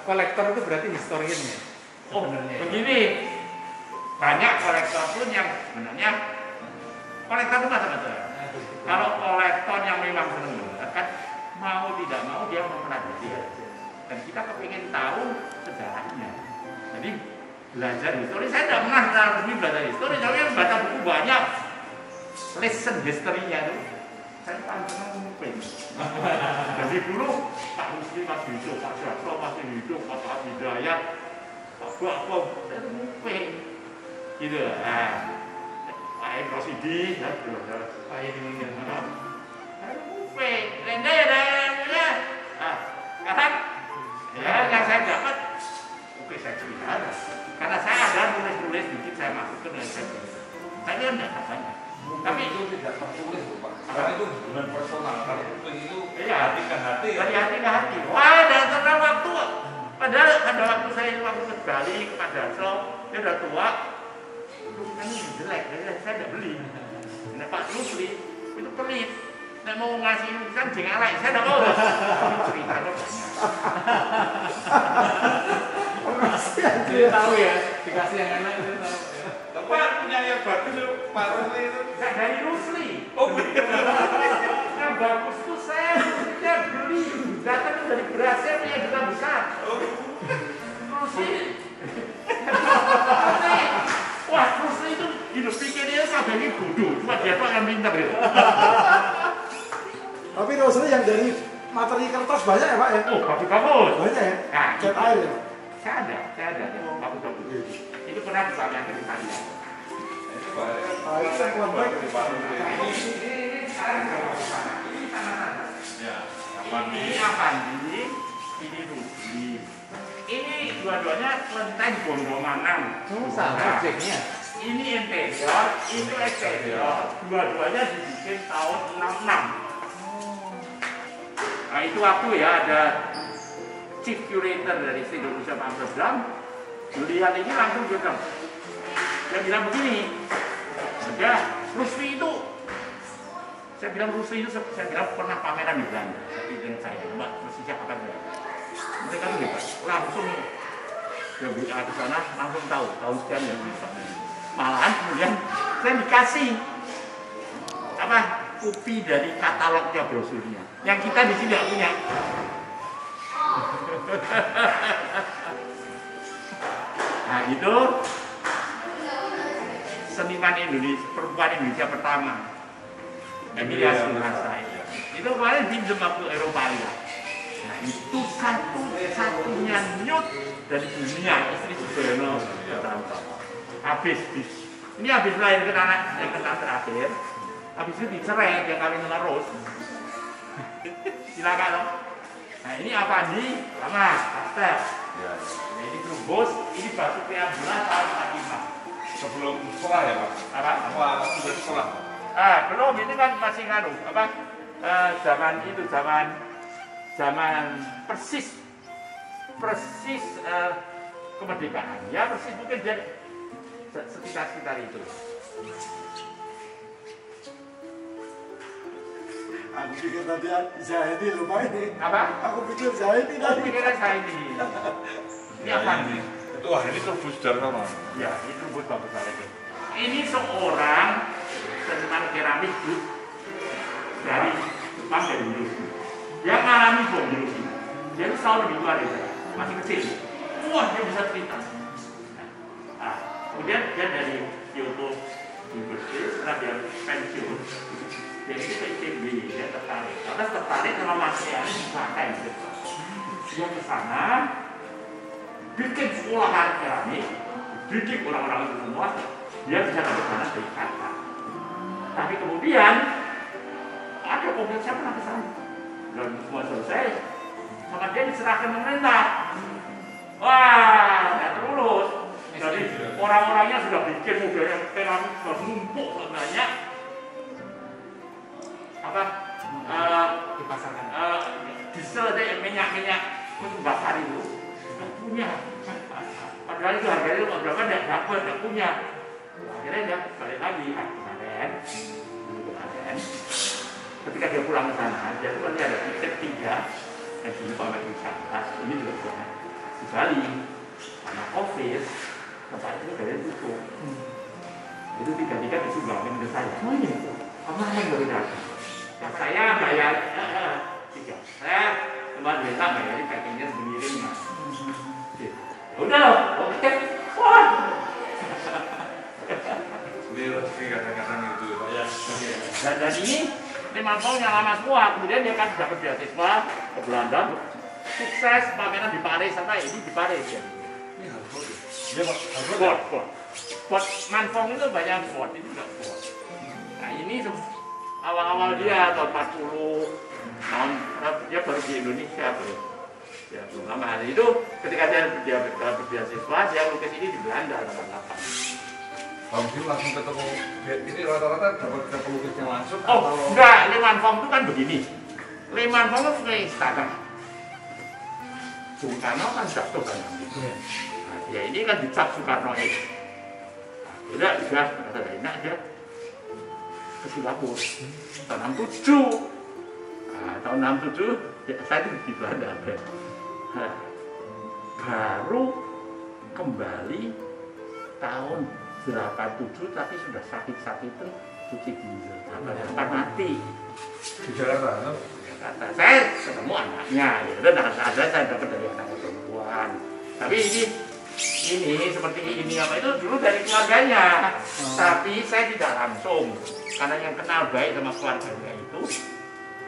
Kolektor itu berarti historian ya? Oh, Sebenarnya. begini. Banyak kolektor pun yang sebenarnya kolektor itu macam-macam. Kalau kolektor yang memang senang banget kan mau tidak mau dia mempelajari. Dan kita kepingin tahu sejarahnya. Jadi belajar histori, saya tidak pernah resmi belajar histori, tapi yang baca buku banyak. Listen history-nya itu saya paling senang nguping. Jadi dulu Pak Rusli masih hidup, Pak Jasro masih hidup, Pak Hidayat, Pak Bambang, saya nguping. Gitu. Nah, Pak Edi Rosidi, ya, Pak Edi meninggal. Saya nguping. Lenda ya, nah, sekarang ya yang saya dapat, oke saya cerita. Karena saya ada nulis-nulis dikit saya masukkan dan saya cerita. Saya kan tidak banyak. Tapi itu tidak tertulis Pak. Karena itu hubungan personal. Kalau itu iya, hati ke hati. dari hati ke hati. Wah, dasarnya waktu. Padahal pada waktu saya waktu ke Bali ke Pak Darso, dia udah tua. Ini jelek, jadi saya tidak beli. Nah, Pak Rusli itu pelit. Nah, mau ngasih lukisan jengalai, saya tidak mau. Ceritanya banyak. Jadi tahu ya, dikasih yang enak itu tahu. Pak punya yang bagus itu Pak Rusli itu. Saya dari Rusli. Oh betul. Yang bagus itu saya Ruslinya beli. Datang dari Brasil punya juta besar. Rusli. Wah, Rusli itu hidup pikirnya sampai ini bodoh. Cuma dia tuh akan pintar gitu. Tapi Rosli yang dari materi kertas banyak ya Pak ya? Oh, bagus-bagus. Banyak ya? Nah, Cat air ya? saya ada. Bagus-bagus. Itu pernah disampaikan ke saya. Itu Pak. Ah, itu yang kuat baik. Pak Rusli. Ini sekarang ini sama-sama. Ya. Ini Avandi, ini Rusli. Ini dua-duanya kelenteng Gondomanan. Sama objeknya. Ini interior, itu eksterior. Dua-duanya dibikin tahun 66. Nah itu waktu ya ada chief curator dari State Museum Amsterdam melihat ini langsung bilang, dia bilang begini, ya Rusli itu, saya bilang Rusli itu, saya bilang pernah pameran di Belanda, saya Mbak Rusli siapa kan mereka tuh hebat, langsung dia bicara ke sana, langsung tahu tahun sekian yang bisa. Malahan kemudian saya dikasih apa kopi dari katalognya brosurnya, yang kita di sini nggak punya. Nah itu seniman Indonesia, perempuan Indonesia pertama, Emilia Suharsa. Itu kemarin pinjam waktu Eropa ya. Nah itu satu-satunya nude dari dunia, istri Sudono. Habis ini habis melahirkan anak yang terakhir, habis itu dicerai, dia kawin dengan Rose. Silakan dong. Nah ini Avandi sama Pastel. Ya. Nah ini Trubus, ini Basuki Abdullah tahun 45. Sebelum sekolah ya Pak. Apa? Wah, sudah sekolah. Belum, ini kan masih nganu apa? Zaman persis kemerdekaan. Ya persis mungkin dia sekitar itu. Aku pikir tadi Zahidi lupa ini. Apa? Aku pikir Zahidi Oh, tadi. pikiran saya ini. Ini apa nih? Itu wah ini Trubus Darsono. Ya, itu buat bagus sekali. Ini seorang seniman keramik dari Jepang dari Indonesia. Dia mengalami bom biologi. Dia itu selalu lebih tua dari saya, masih kecil. Wah, dia bisa cerita. Nah, kemudian dia dari Kyoto University, setelah dia pensiun, dia itu ke ITB, dia tertarik. Karena tertarik sama materialnya dipakai gitu. Dia ke sana, bikin sekolah keramik, didik orang-orang itu semua, dia bisa dapat dana dari kata. Tapi kemudian ada mobil saya pernah ke sana dan semua selesai, sama dia diserahkan pemerintah. Wah, nggak terurus. Jadi orang-orangnya sudah bikin mobilnya keramik sudah numpuk banyak. Apa? Dipasarkan. Diesel deh, minyak bakar itu nggak punya. Padahal itu harganya itu berapa nggak dapat, nggak punya. Akhirnya dia balik lagi kemarin ketika dia pulang ke sana, dia tuh nanti ada titik 3 yang di Pamer di sana, ini juga bisa di Bali, karena COVID, tempat itu dari tutup. Itu 3-3 disumbangkan ke saya. Oh iya, apa yang berbeda? Ya, saya bayar 3. Saya cuma biasa bayarin packingnya sendiri mas. Udah loh, oke. Wah. Ini rezeki kadang-kadang itu Pak ya. Dan ini 5 tahun yang lama semua. Kemudian dia kan dapat beasiswa ke Belanda. Sukses pameran di Paris sampai ini di Paris ya. Ini Harvard ya? Iya Pak, Harvard ya? Spot Manfong itu banyak spot, ini juga spot. Nah ini awal-awal dia tahun 40 tahun dia baru di Indonesia bro. Ya belum lama hari itu ketika dia beasiswa dia lukis ini di Belanda 88. Bang Jim langsung ketemu, ini rata-rata dapat pelukisnya langsung Oh atau? enggak, Le Manfong itu kan begini. Le Manfong itu punya istana. Bung Karno kan jatuh kan. Nah, ya ini kan dicap Soekarno itu. Udah kata enak aja ke Singapura tahun 67. Nah, tahun 67 ya, saya itu di Belanda. Nah, baru kembali tahun 87 tapi sudah sakit-sakit itu cuci ginjal sampai mati Di Jakarta, no? kata saya ketemu anaknya ya udah ada saya dapat dari anak perempuan tapi ini seperti ini apa itu dulu dari keluarganya tapi saya tidak langsung karena yang kenal baik sama keluarganya itu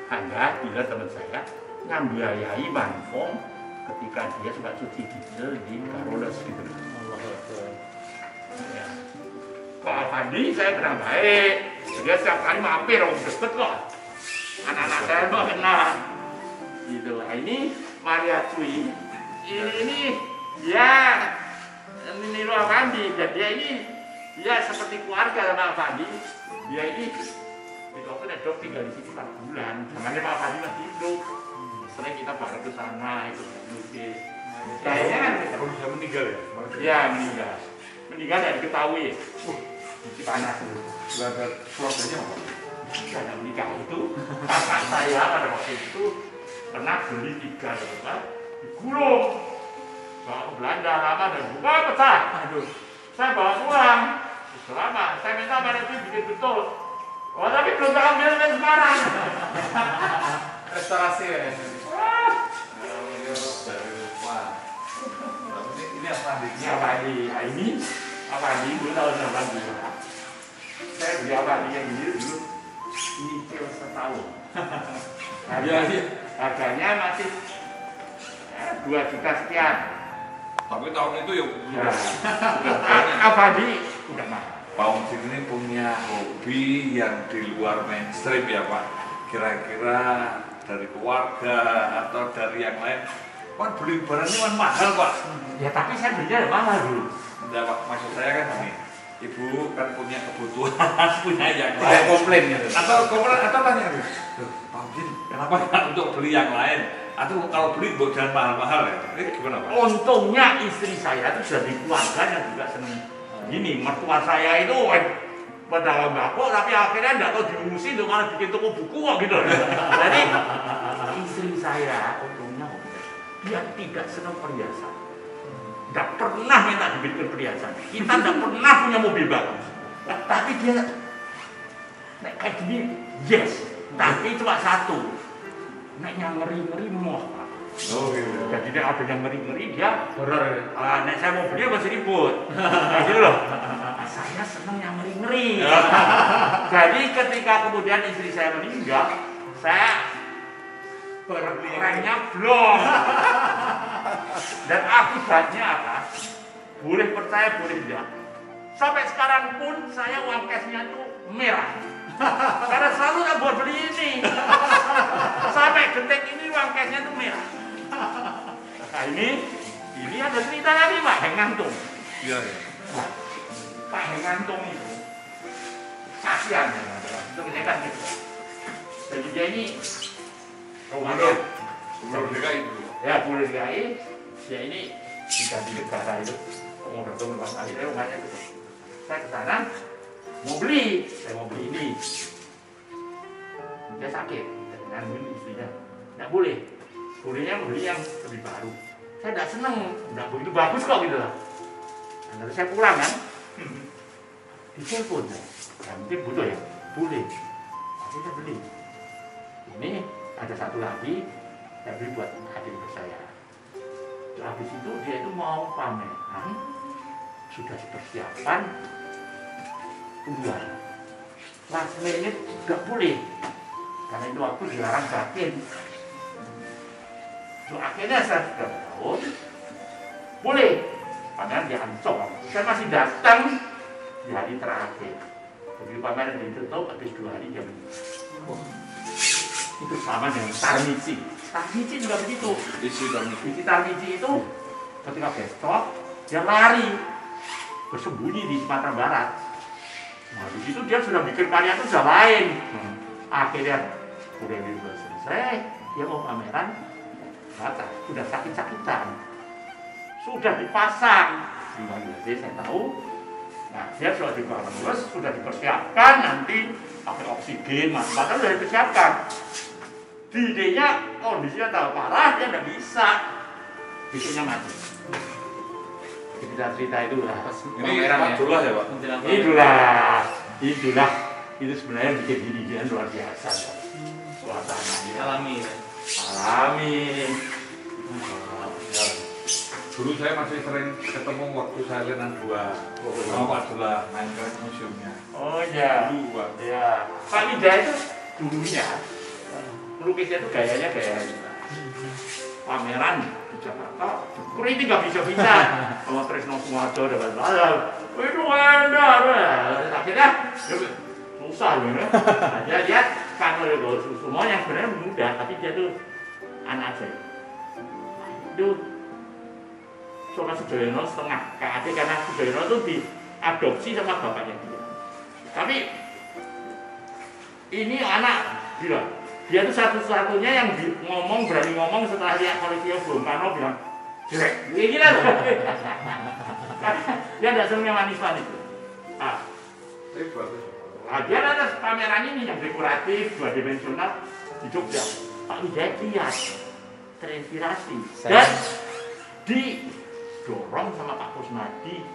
hanya bila teman saya ngambiayai Manfong ketika dia suka cuci ginjal di Carolus gitu ya. Pak Afandi saya kenal baik dia setiap kali mampir om deket kok anak-anak saya kok kenal gitu lah ini Maria Cui ini ya Niru Afandi dan dia ini dia seperti keluarga sama Afandi dia ini di waktu Nedok tinggal di sini 4 bulan namanya Pak Afandi masih hidup sering kita bareng ke sana ikut melukis kayaknya kan Bisa meninggal ya? ya meninggal dari diketahui di panas dulu Sudah ada keluarganya apa? karena menikah itu kakak saya pada waktu itu pernah beli 3 rumah digulung bawa ke Belanda lama dan buka pecah aduh saya bawa pulang selama saya minta pada itu bikin betul oh tapi belum tak ambil sampai sekarang Restorasi ya. Ini apa nih? ini apa ini dulu tahun 82 saya beli apa ini yang ini dulu nyicil setahun harganya masih 2 juta sekian Tapi tahun itu ya apa di udah mahal Pak Ongsin ini punya hobi yang di luar mainstream ya Pak. Kira-kira dari keluarga atau dari yang lain, kan beli barangnya kan mahal Pak. ya tapi saya belinya mahal dulu Enggak Pak, maksud saya kan ini, Ibu kan punya kebutuhan, punya yang Saya lain. komplain gitu. Atau tanya, Pak Ongsin, kenapa nggak untuk beli yang lain? Atau kalau beli jangan mahal-mahal ya? Ini gimana Pak? untungnya istri saya itu dari keluarganya juga seneng gini mertua saya itu pada mbako tapi akhirnya nggak tahu diurusin tuh malah bikin toko buku kok gitu jadi istri saya untungnya dia tidak senang perhiasan nggak pernah minta dibikin perhiasan kita nggak pernah punya mobil bagus tapi dia nek kayak gini yes tapi cuma satu nek yang ngeri-ngeri moh Oh gitu. jadi dia ada yang ngeri-ngeri dia Horor ya. nek saya mau beli masih ribut kayak gitu loh saya seneng yang ngeri-ngeri jadi ketika kemudian istri saya meninggal saya remnya blong dan akibatnya apa? Boleh percaya boleh tidak sampai sekarang pun saya uang cashnya itu merah karena selalu tak buat beli ini sampai detik ini uang cashnya itu merah. Nah ini ada cerita lagi Pak Hengantung. Iya ya. Pak Hengantung itu kasihan ya, itu kan gitu. Jadi dia ini rumahnya Gubernur DKI dulu. ya boleh DKI, dia ini diganti negara itu pengobatan rumah akhirnya rumahnya gitu. Saya ke sana mau beli ini. dia sakit, ngangguin istrinya. Nggak boleh, bolehnya beli yang lebih baru. Saya nggak seneng, nggak begitu bagus kok gitu lah. Nah, lalu saya pulang kan, ditelepon, ya mungkin butuh ya, boleh. Akhirnya saya beli. Ini ada satu lagi, saya beli buat adik saya. Habis itu dia itu mau pameran, sudah dipersiapkan, keluar. Last minute nggak boleh, karena itu waktu dilarang sakit. Akhirnya saya sudah tahu, boleh. Pameran di Ancol, saya masih datang di hari terakhir. Jadi pameran ditutup habis 2 hari jam. Itu sama dengan Tarmizi. Tarmizi juga begitu. Isi Tarmizi itu ketika besok dia lari bersembunyi di Sumatera Barat. Nah di situ dia sudah bikin karya itu sudah lain. Akhirnya udah selesai, dia mau pameran, kata sudah sakit-sakitan, sudah dipasang. Di Bangladesh saya tahu. Nah dia sudah terus sudah dipersiapkan nanti pakai oksigen, macam-macam sudah dipersiapkan. Idenya kondisinya tak parah, dia nggak bisa, bikinnya mati. Kita cerita itu lah. Ini Abdullah ya Pak? Itulah itu sebenarnya bikin diri luar biasa. Suasananya Alami. Dulu saya masih sering ketemu waktu saya Lenan 2 sama Pak Abdullah main ke museumnya. Oh iya. Dulu Pak. Ya. Pak Ida itu dulunya melukisnya itu gayanya kayak pameran di Jakarta. Kurang ini nggak bisa-bisa. Kalau Tresno Sumarjo dapat masalah. Itu enak. Akhirnya susah loh. Nah, dia lihat kalau semua yang sebenarnya mudah, tapi dia tuh anak saya. Itu Soka Sujoyono setengah KAD karena Sujoyono itu diadopsi sama bapaknya dia. Tapi ini anak bilang. Dia itu satu-satunya yang berani ngomong setelah lihat Kolektif Bung Karno bilang jelek. Ini gila loh. Dia tidak senang manis-manis. Dia ada pameran ini yang dekoratif, 2 dimensional di Jogja. Pak Wijaya lihat, terinspirasi dan didorong sama Pak Kusnadi,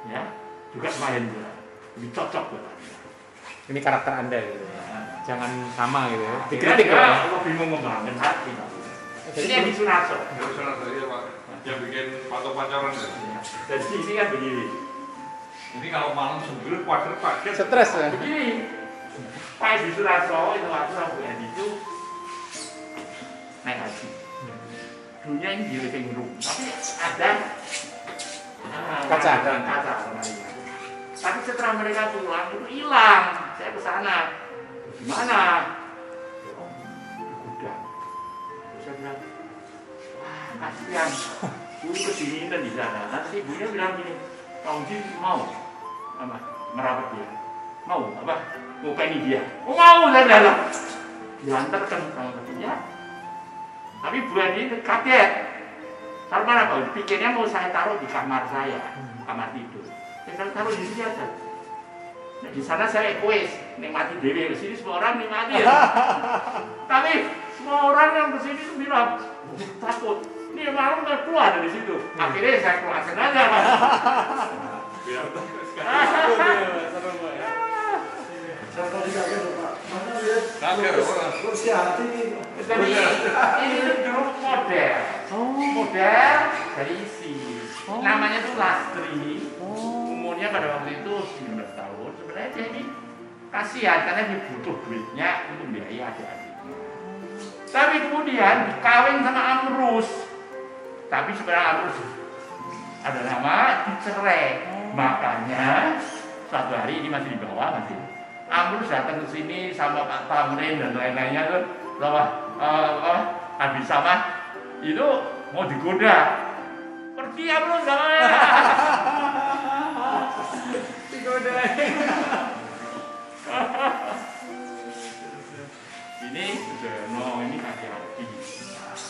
ya juga Mahendra. Lebih cocok buat Anda. Ini karakter Anda gitu ya. Jangan sama gitu ya. Dikritik ya. Kalau bingung ngembangin hati. Jadi yang di Sunarso. Dari sana tadi ya Pak, yang bikin patung pancoran ya. Dan sini kan begini. Ini kalau malam sendiri padet. Stres ya. Begini. Pas di Sunarso itu waktu aku yang itu naik haji. Dulunya ini di living room, tapi ada Kaca. Tapi setelah mereka pulang itu hilang. Saya ke sana. Gimana? Udah. Terus saya bilang, wah kasihan. Dulu kesini dan di sana. Nanti ibunya bilang gini, Kang Jin mau merawat dia. Mau apa? Mau penny dia. Oh mau, saya bilang. Diantarkan sama petinya. Tapi bulan ini kaget. Karena apa? Pikirnya mau saya taruh di kamar saya, kamar tidur. Saya taruh di sini aja. Nah, di sana saya egois, nikmati dewi. Di sini semua orang nikmati ya. Tapi semua orang yang kesini itu bilang takut. Ini malam nggak keluar dari situ. Akhirnya saya keluarkan aja Pak. Biar Saya tadi kaget loh Pak. Mana lihat kaget orang. kursi hati ini. Jadi ini dulu model dari isi. Namanya tuh Lastri. Umurnya pada waktu itu 19 tahun. Sebenarnya dia ini kasihan karena dia butuh duitnya untuk biaya adik-adiknya. Tapi kemudian kawin sama Amrus. Tapi sebenarnya Amrus ada nama dicerai. Makanya suatu hari ini masih di bawah masih. Amrus datang ke sini sama Pak Tamrin dan lain-lainnya tuh habis sama itu mau digoda. Pergi Amrus sama digoda. Ini ini hati-hati.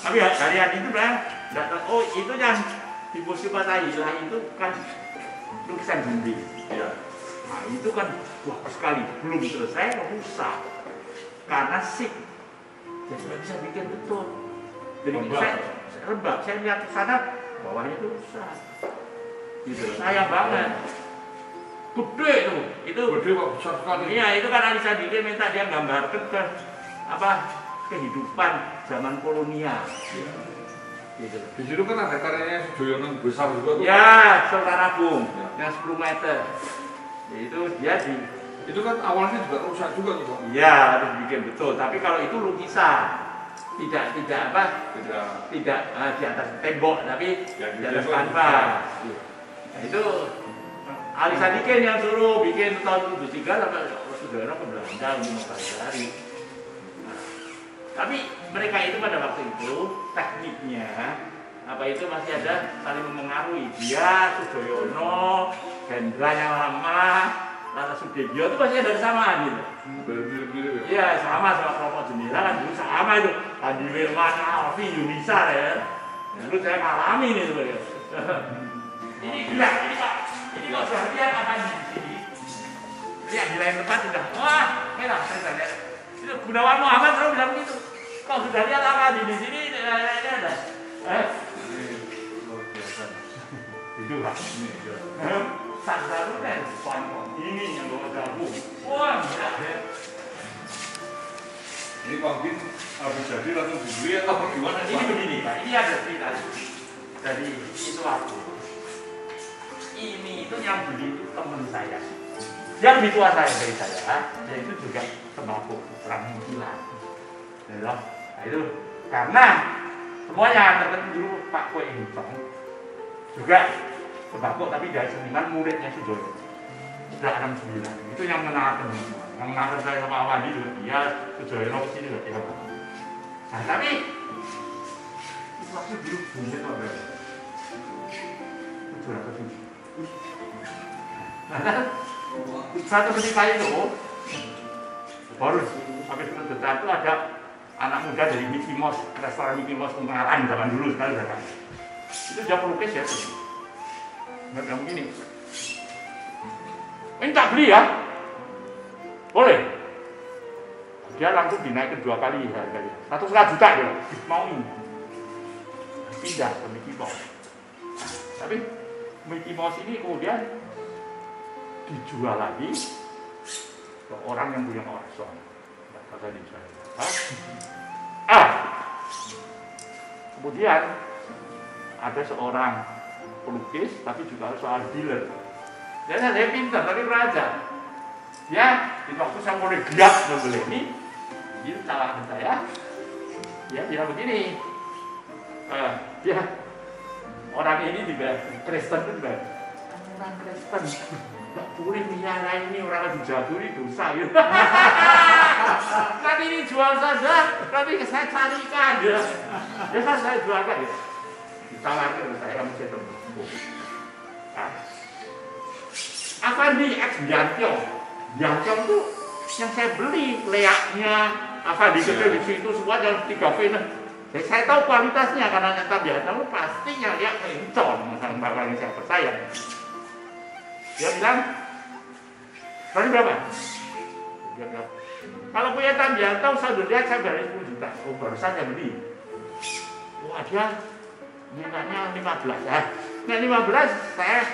Tapi hati-hati itu bilang, oh itu yang di museum Fatahillah itu kan lukisan Gumbi. Ya. Nah itu kan wah sekali belum selesai rusak. karena sip. Jadi nggak bisa bikin betul. Jadi saya rebak, saya lihat ke sana bawahnya itu rusak. Gitu. Sayang banget. Gede itu Gede kok besar sekali. Iya, itu kan Alisa Dike minta dia gambarkan ke apa kehidupan zaman kolonial. Gitu. Di situ kan ada karyanya Sujoyono besar juga tuh. Ya, Sultan Agung yang 10 meter. Ya, itu dia di. Itu kan awalnya juga rusak juga tuh Pak. Iya, harus bikin betul. Tapi kalau itu lukisan, tidak apa? Tidak di atas tembok, tapi Ya, di atas gitu. kanvas. Nah, itu Alisa Dike yang suruh bikin tahun 73 sampai Sujoyono ke Belanda untuk mempelajari. Tapi mereka itu pada waktu itu tekniknya apa itu masih ada saling mempengaruhi. Dia Sujoyono, Hendra yang lama, Lala Sudibyo itu masih ada kesamaan gitu. Mirip-mirip ya. Iya sama kelompok jendela kan dulu sama itu. Andi Wirman, Alfi, Yunisa ya. Dulu saya ngalami nih sebenarnya. Ini gila, ini Pak. Ini kok sudah lihat apa di sini? Lihat di lain tempat sudah. Wah, merah saya lihat. Itu Gunawan Muhammad selalu bilang begitu. Kau sudah lihat apa di sini? Ini ada. Luar biasa. Itu Pak. Sandarunen, ini yang bawa gabung. Wah, gila. Ini Bang Bin habis jadi langsung dibeli atau gimana? Ini begini Pak, ini ada cerita dari itu aku. Ini itu yang beli itu teman saya. Yang lebih tua saya dari saya, yaitu juga sembako orang Mukilan. Nah itu karena semuanya tertentu dulu Pak Kue Hintong juga sembako tapi dari seniman muridnya Sujoyono. Sudah 69. Itu yang mengenalkan semua. Yang mengenalkan saya sama Awandi juga dia Sujoyono kesini juga dia. Nah tapi itu waktu dulu bunyi itu apa? 700.000. Satu ketika itu baru sampai dekat itu ada anak muda dari Mickey Mouse, restoran Mickey Mouse Ungaran zaman dulu sekali datang. Itu dia pelukis ya. Nggak bilang begini. Minta beli ya? Boleh. Dia langsung dinaikin 2 kali harganya. 1,5 juta dia. Mau ini. Pindah ke Mickey Mouse. Tapi Mickey Mouse ini kemudian dijual lagi ke orang yang punya orson. Tidak kata dijual. Kemudian ada seorang pelukis, tapi juga soal dealer. Dia pintar, tapi raja. Ya, di waktu saya mulai giat membeli ini, dia tawarin saya. Ya, dia begini. Dia orang ini juga Kristen juga. Orang Kristen. Nggak boleh miara ini orang dijatuhi dosa gitu. Nanti ini jual saja, nanti saya carikan ya. Ya kan saya jualkan ya. Ditawarkan saya kamu saya tembus. Avandi X Biantyo. Biantyo itu yang saya beli leaknya Avandi gede di situ semua dalam 3 film. Saya tahu kualitasnya karena nyata Biantyo pastinya leak kencon sama yang saya percaya. Dia bilang, tadi berapa? Dia bilang, kalau punya Tambianto, saya udah lihat saya bayar 10 juta. Oh, baru saja beli. Wah, dia mintanya 15 ya. Nah, 15 saya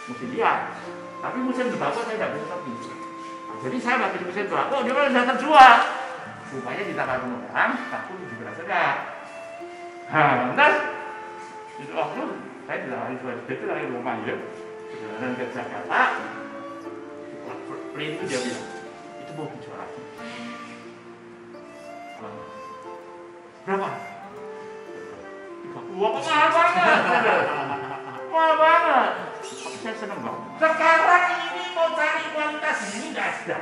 mesti lihat. Tapi musim tembakau saya tidak bisa beli. Jadi saya habis musim tembakau, dia malah sudah terjual. Rupanya ditawarin orang, aku juga sedang. Nah, itu waktu saya ditawarin suatu itu dari rumah ya. Dan ke Jakarta, print itu dia bilang, itu mau dijual lagi. Berapa? 30. Wah, mahal banget. Mahal banget. Tapi saya seneng banget. Sekarang ini mau cari kualitas ini nggak ada.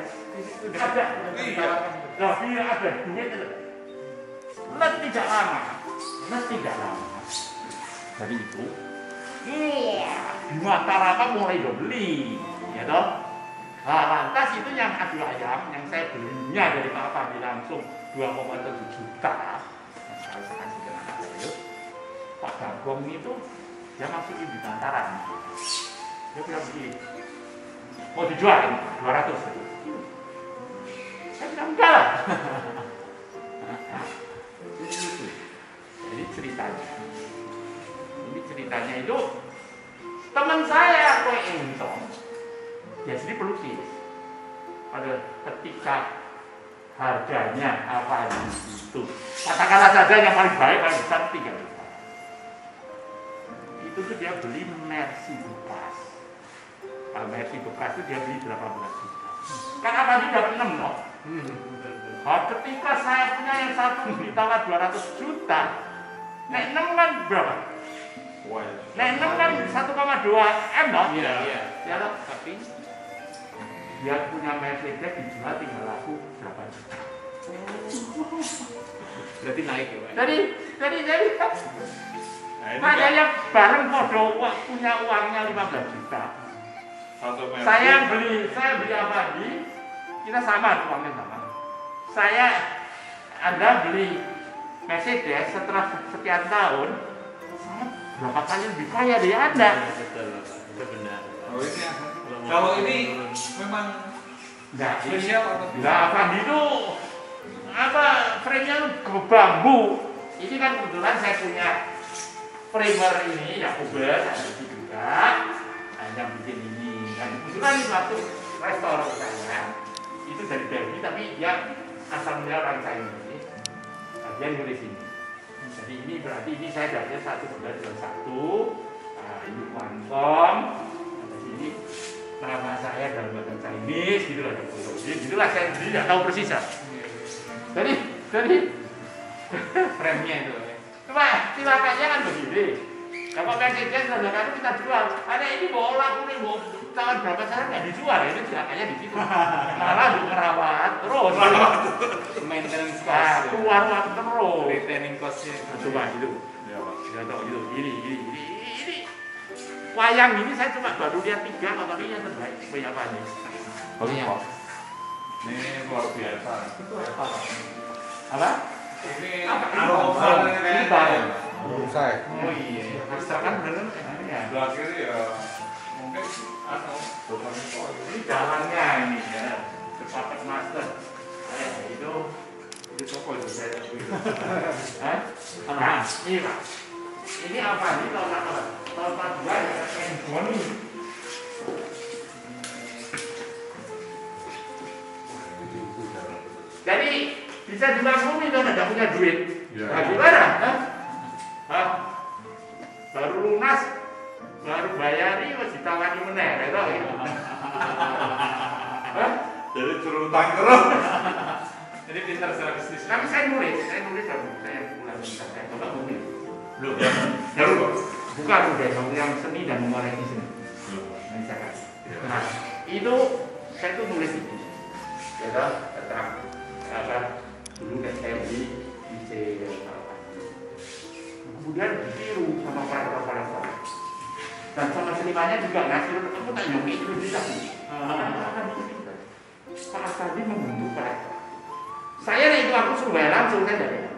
Ada. Tapi ada duit itu. Tidak lama. Dari itu. Di Mataram mulai beli, ya toh. Nah, lantas itu yang adu ayam yang saya belinya dari Pak Fandi langsung 2,7 juta. Nah, sekarang sudah ada ya. Pak Bagong itu dia masukin di Mataram. Dia bilang begini, mau dijual 200. Saya bilang juga lah. Jadi ceritanya itu teman saya Koe Entong, dia sendiri pelukis. Pada ketika harganya apa itu, katakanlah saja yang paling baik paling besar 3 juta. Itu tuh dia beli Mercy bekas. Kalau Mercy bekas itu dia beli 18 juta. Kan apa dia dapat 6 loh. Ketika saya punya yang satu ditawar 200 juta, nek 6 kan berapa? Nek 6 kan 1,2 M loh. Iya. Ya loh. Tapi Dia punya Mercedes dijual tinggal laku 8 juta. berarti naik ya, Pak. Jadi Nah, ini makanya bareng podo punya uangnya 15 juta. satu merek. Saya beli apa di? Kita sama uangnya sama. Anda beli Mercedes setelah sekian tahun, saya berapa kali lebih kaya dari Anda. Betul, Pak. Itu benar. Oh, ini kalau ini memang Enggak, spesial atau enggak apa itu apa frame-nya ke bambu. Ini kan kebetulan saya punya framer ini ya Uber ada di juga. Hanya bikin ini. Dan kebetulan ini waktu restoran saya itu dari Belgia tapi dia asalnya orang Chinese. Nah, dia nulis ini. Jadi ini berarti ini saya dapatnya 1/1. Nah, ini Qualcomm. Ada sini nama saya dalam bahasa Chinese gitu lah. Jadi gitulah saya sendiri tidak tahu persis ya. Jadi Frame-nya itu, Pak. cuma silakannya kan begini. Kalau Mercedes saudara kita jual, ada ini bola kuning, tahun berapa saya nggak dijual ya, itu silakannya di situ. Malah merawat terus. Maintenance Nah, cost. keluar uang terus. Retaining cost-nya. Coba gitu. Ya, Pak. Ya tahu gitu. Ini. Wayang ini saya cuma baru lihat 3 atau ini yang terbaik. Banyak apa nih? Iya. Ini luar biasa. Apa? Ini Ini bareng. Belum saya. Oh iya. Misalkan bener ya. sebelah kiri ya mungkin atau Ini jalannya ini ya. Puppet Master. Itu toko itu saya tahu itu. Hah? Nah, ini Pak. Ini apa? Ini tahun apa? Tahun 42 ya. Boni. Jadi bisa dimaklumi kalau tidak punya duit. Ya. Nah, gimana? Hah? Baru lunas, baru bayari, harus ditawari meneh, ya toh? Hah? jadi curutang terus. Jadi pintar secara bisnis. Tapi saya nulis saya pulang bisa saya coba nulis. Belum ya. Baru kok. Bukan udah yang seni dan mengoreksi seni. Misalkan. Nah, itu saya tuh nulis itu. Ya toh, tentang apa dulu kan saya beli IC kemudian ditiru sama para dan sama senimannya juga ngasih aku tak nyoki itu bisa Pak Sadi membentuk karakter saya nih itu aku suruh bayar langsung kan dari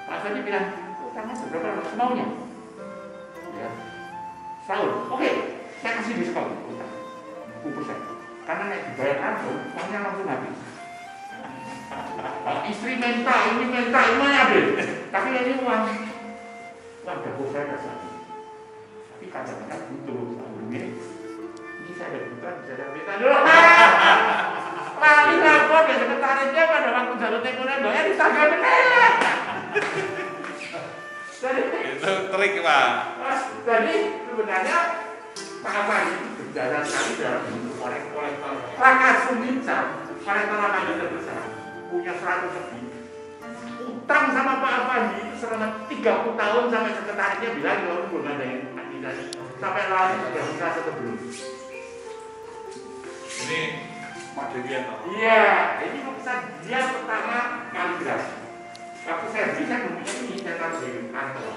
Pak Sadi bilang utangnya seberapa semaunya ya setahun oke saya kasih diskon utang 20% karena nek dibayar langsung utangnya langsung habis istri minta, ini habis tapi ini uang dapur saya kasih tapi kadang-kadang butuh ini saya ada butuh bisa ada minta dulu lari lapor ya sekretarisnya pada waktu jalur tekonan doya disaga bener jadi Itu trik, Pak. jadi sebenarnya Pak Afan itu berjalan sekali dalam bentuk kolektor Raka Suminca kolektor Raka terbesar punya 100 lebih utang sama Pak Afandi itu selama 30 tahun sampai sekretarisnya bilang kalau belum ada yang tidak sampai lari sudah merasa sebelum Ini Pak Dewian. iya ini lukisan dia pertama kaligrafi waktu saya beli saya belum punya ini saya taruh di kantor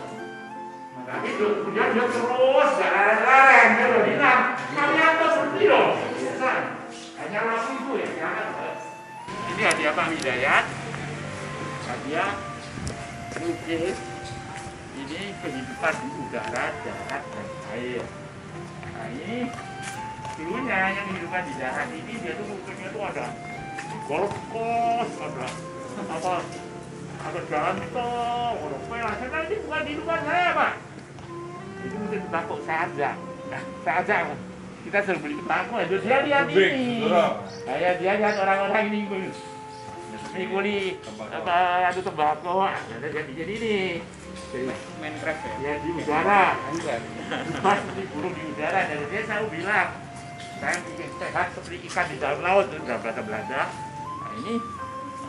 tapi kemudian dia terus jalan-jalan dia berbilang kami atau seperti dong biasa hanya laku itu ya jangan ini hadiah Pak Hidayat hadiah lukis ini kehidupan di udara, darat, dan air nah ini dulunya yang kehidupan di darat ini dia tuh lukisnya tuh ada golf course, ada gantong, ada pelas. Karena ini bukan hidupan saya, Pak. Itu mungkin tembakau saya ajak. Nah, saya ajak. Kita sering beli tembakau, dia lihat ini. Kayak dia lihat orang-orang ini mikuli adu tembakau, ada jadi ini. Minecraft ya? Ya di udara. Pas di burung di udara, dari dia selalu bilang, saya bikin sehat seperti ikan di dalam laut, itu udah Belanda. Nah ini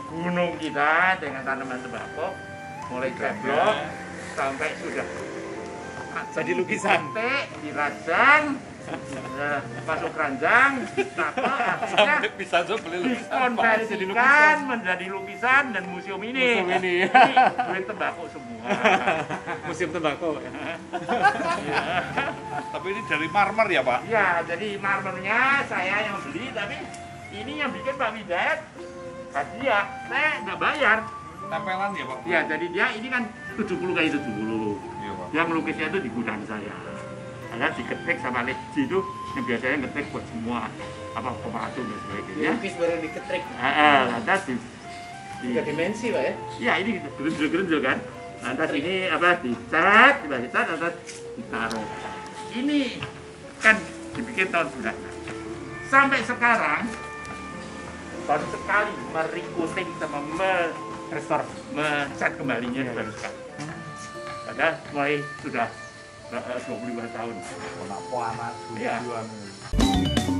gunung kita dengan tanaman tembakau, mulai geblok sampai sudah Jadi lukisan. sampai dirajang, masuk keranjang, akhirnya Bisa beli dikonversikan menjadi lukisan dan museum ini. Museum ini. Duit tembakau semua. Museum tembakau. Tapi ini dari marmer ya Pak? Iya, jadi marmernya saya yang beli, tapi ini yang bikin Pak Widayat hadiah. Saya nggak bayar. Tempelan ya Pak? Iya, jadi dia ini kan 70 kali 70. Iya Pak. Dia melukisnya itu di gudang saya. Ada diketik sama Leci itu yang biasanya ngetik buat semua apa pematu dan sebagainya. Lukis baru diketrik. Ada di Tiga dimensi Pak ya? ya ini gerunjel kan. Lantas ini apa dicat, lantas ditaruh. Ini kan dibikin tahun 90. Sampai sekarang baru sekali merikuting sama mencat kembalinya baru sekali. Padahal mulai sudah 25 tahun. Kenapa anak Iya. tujuan?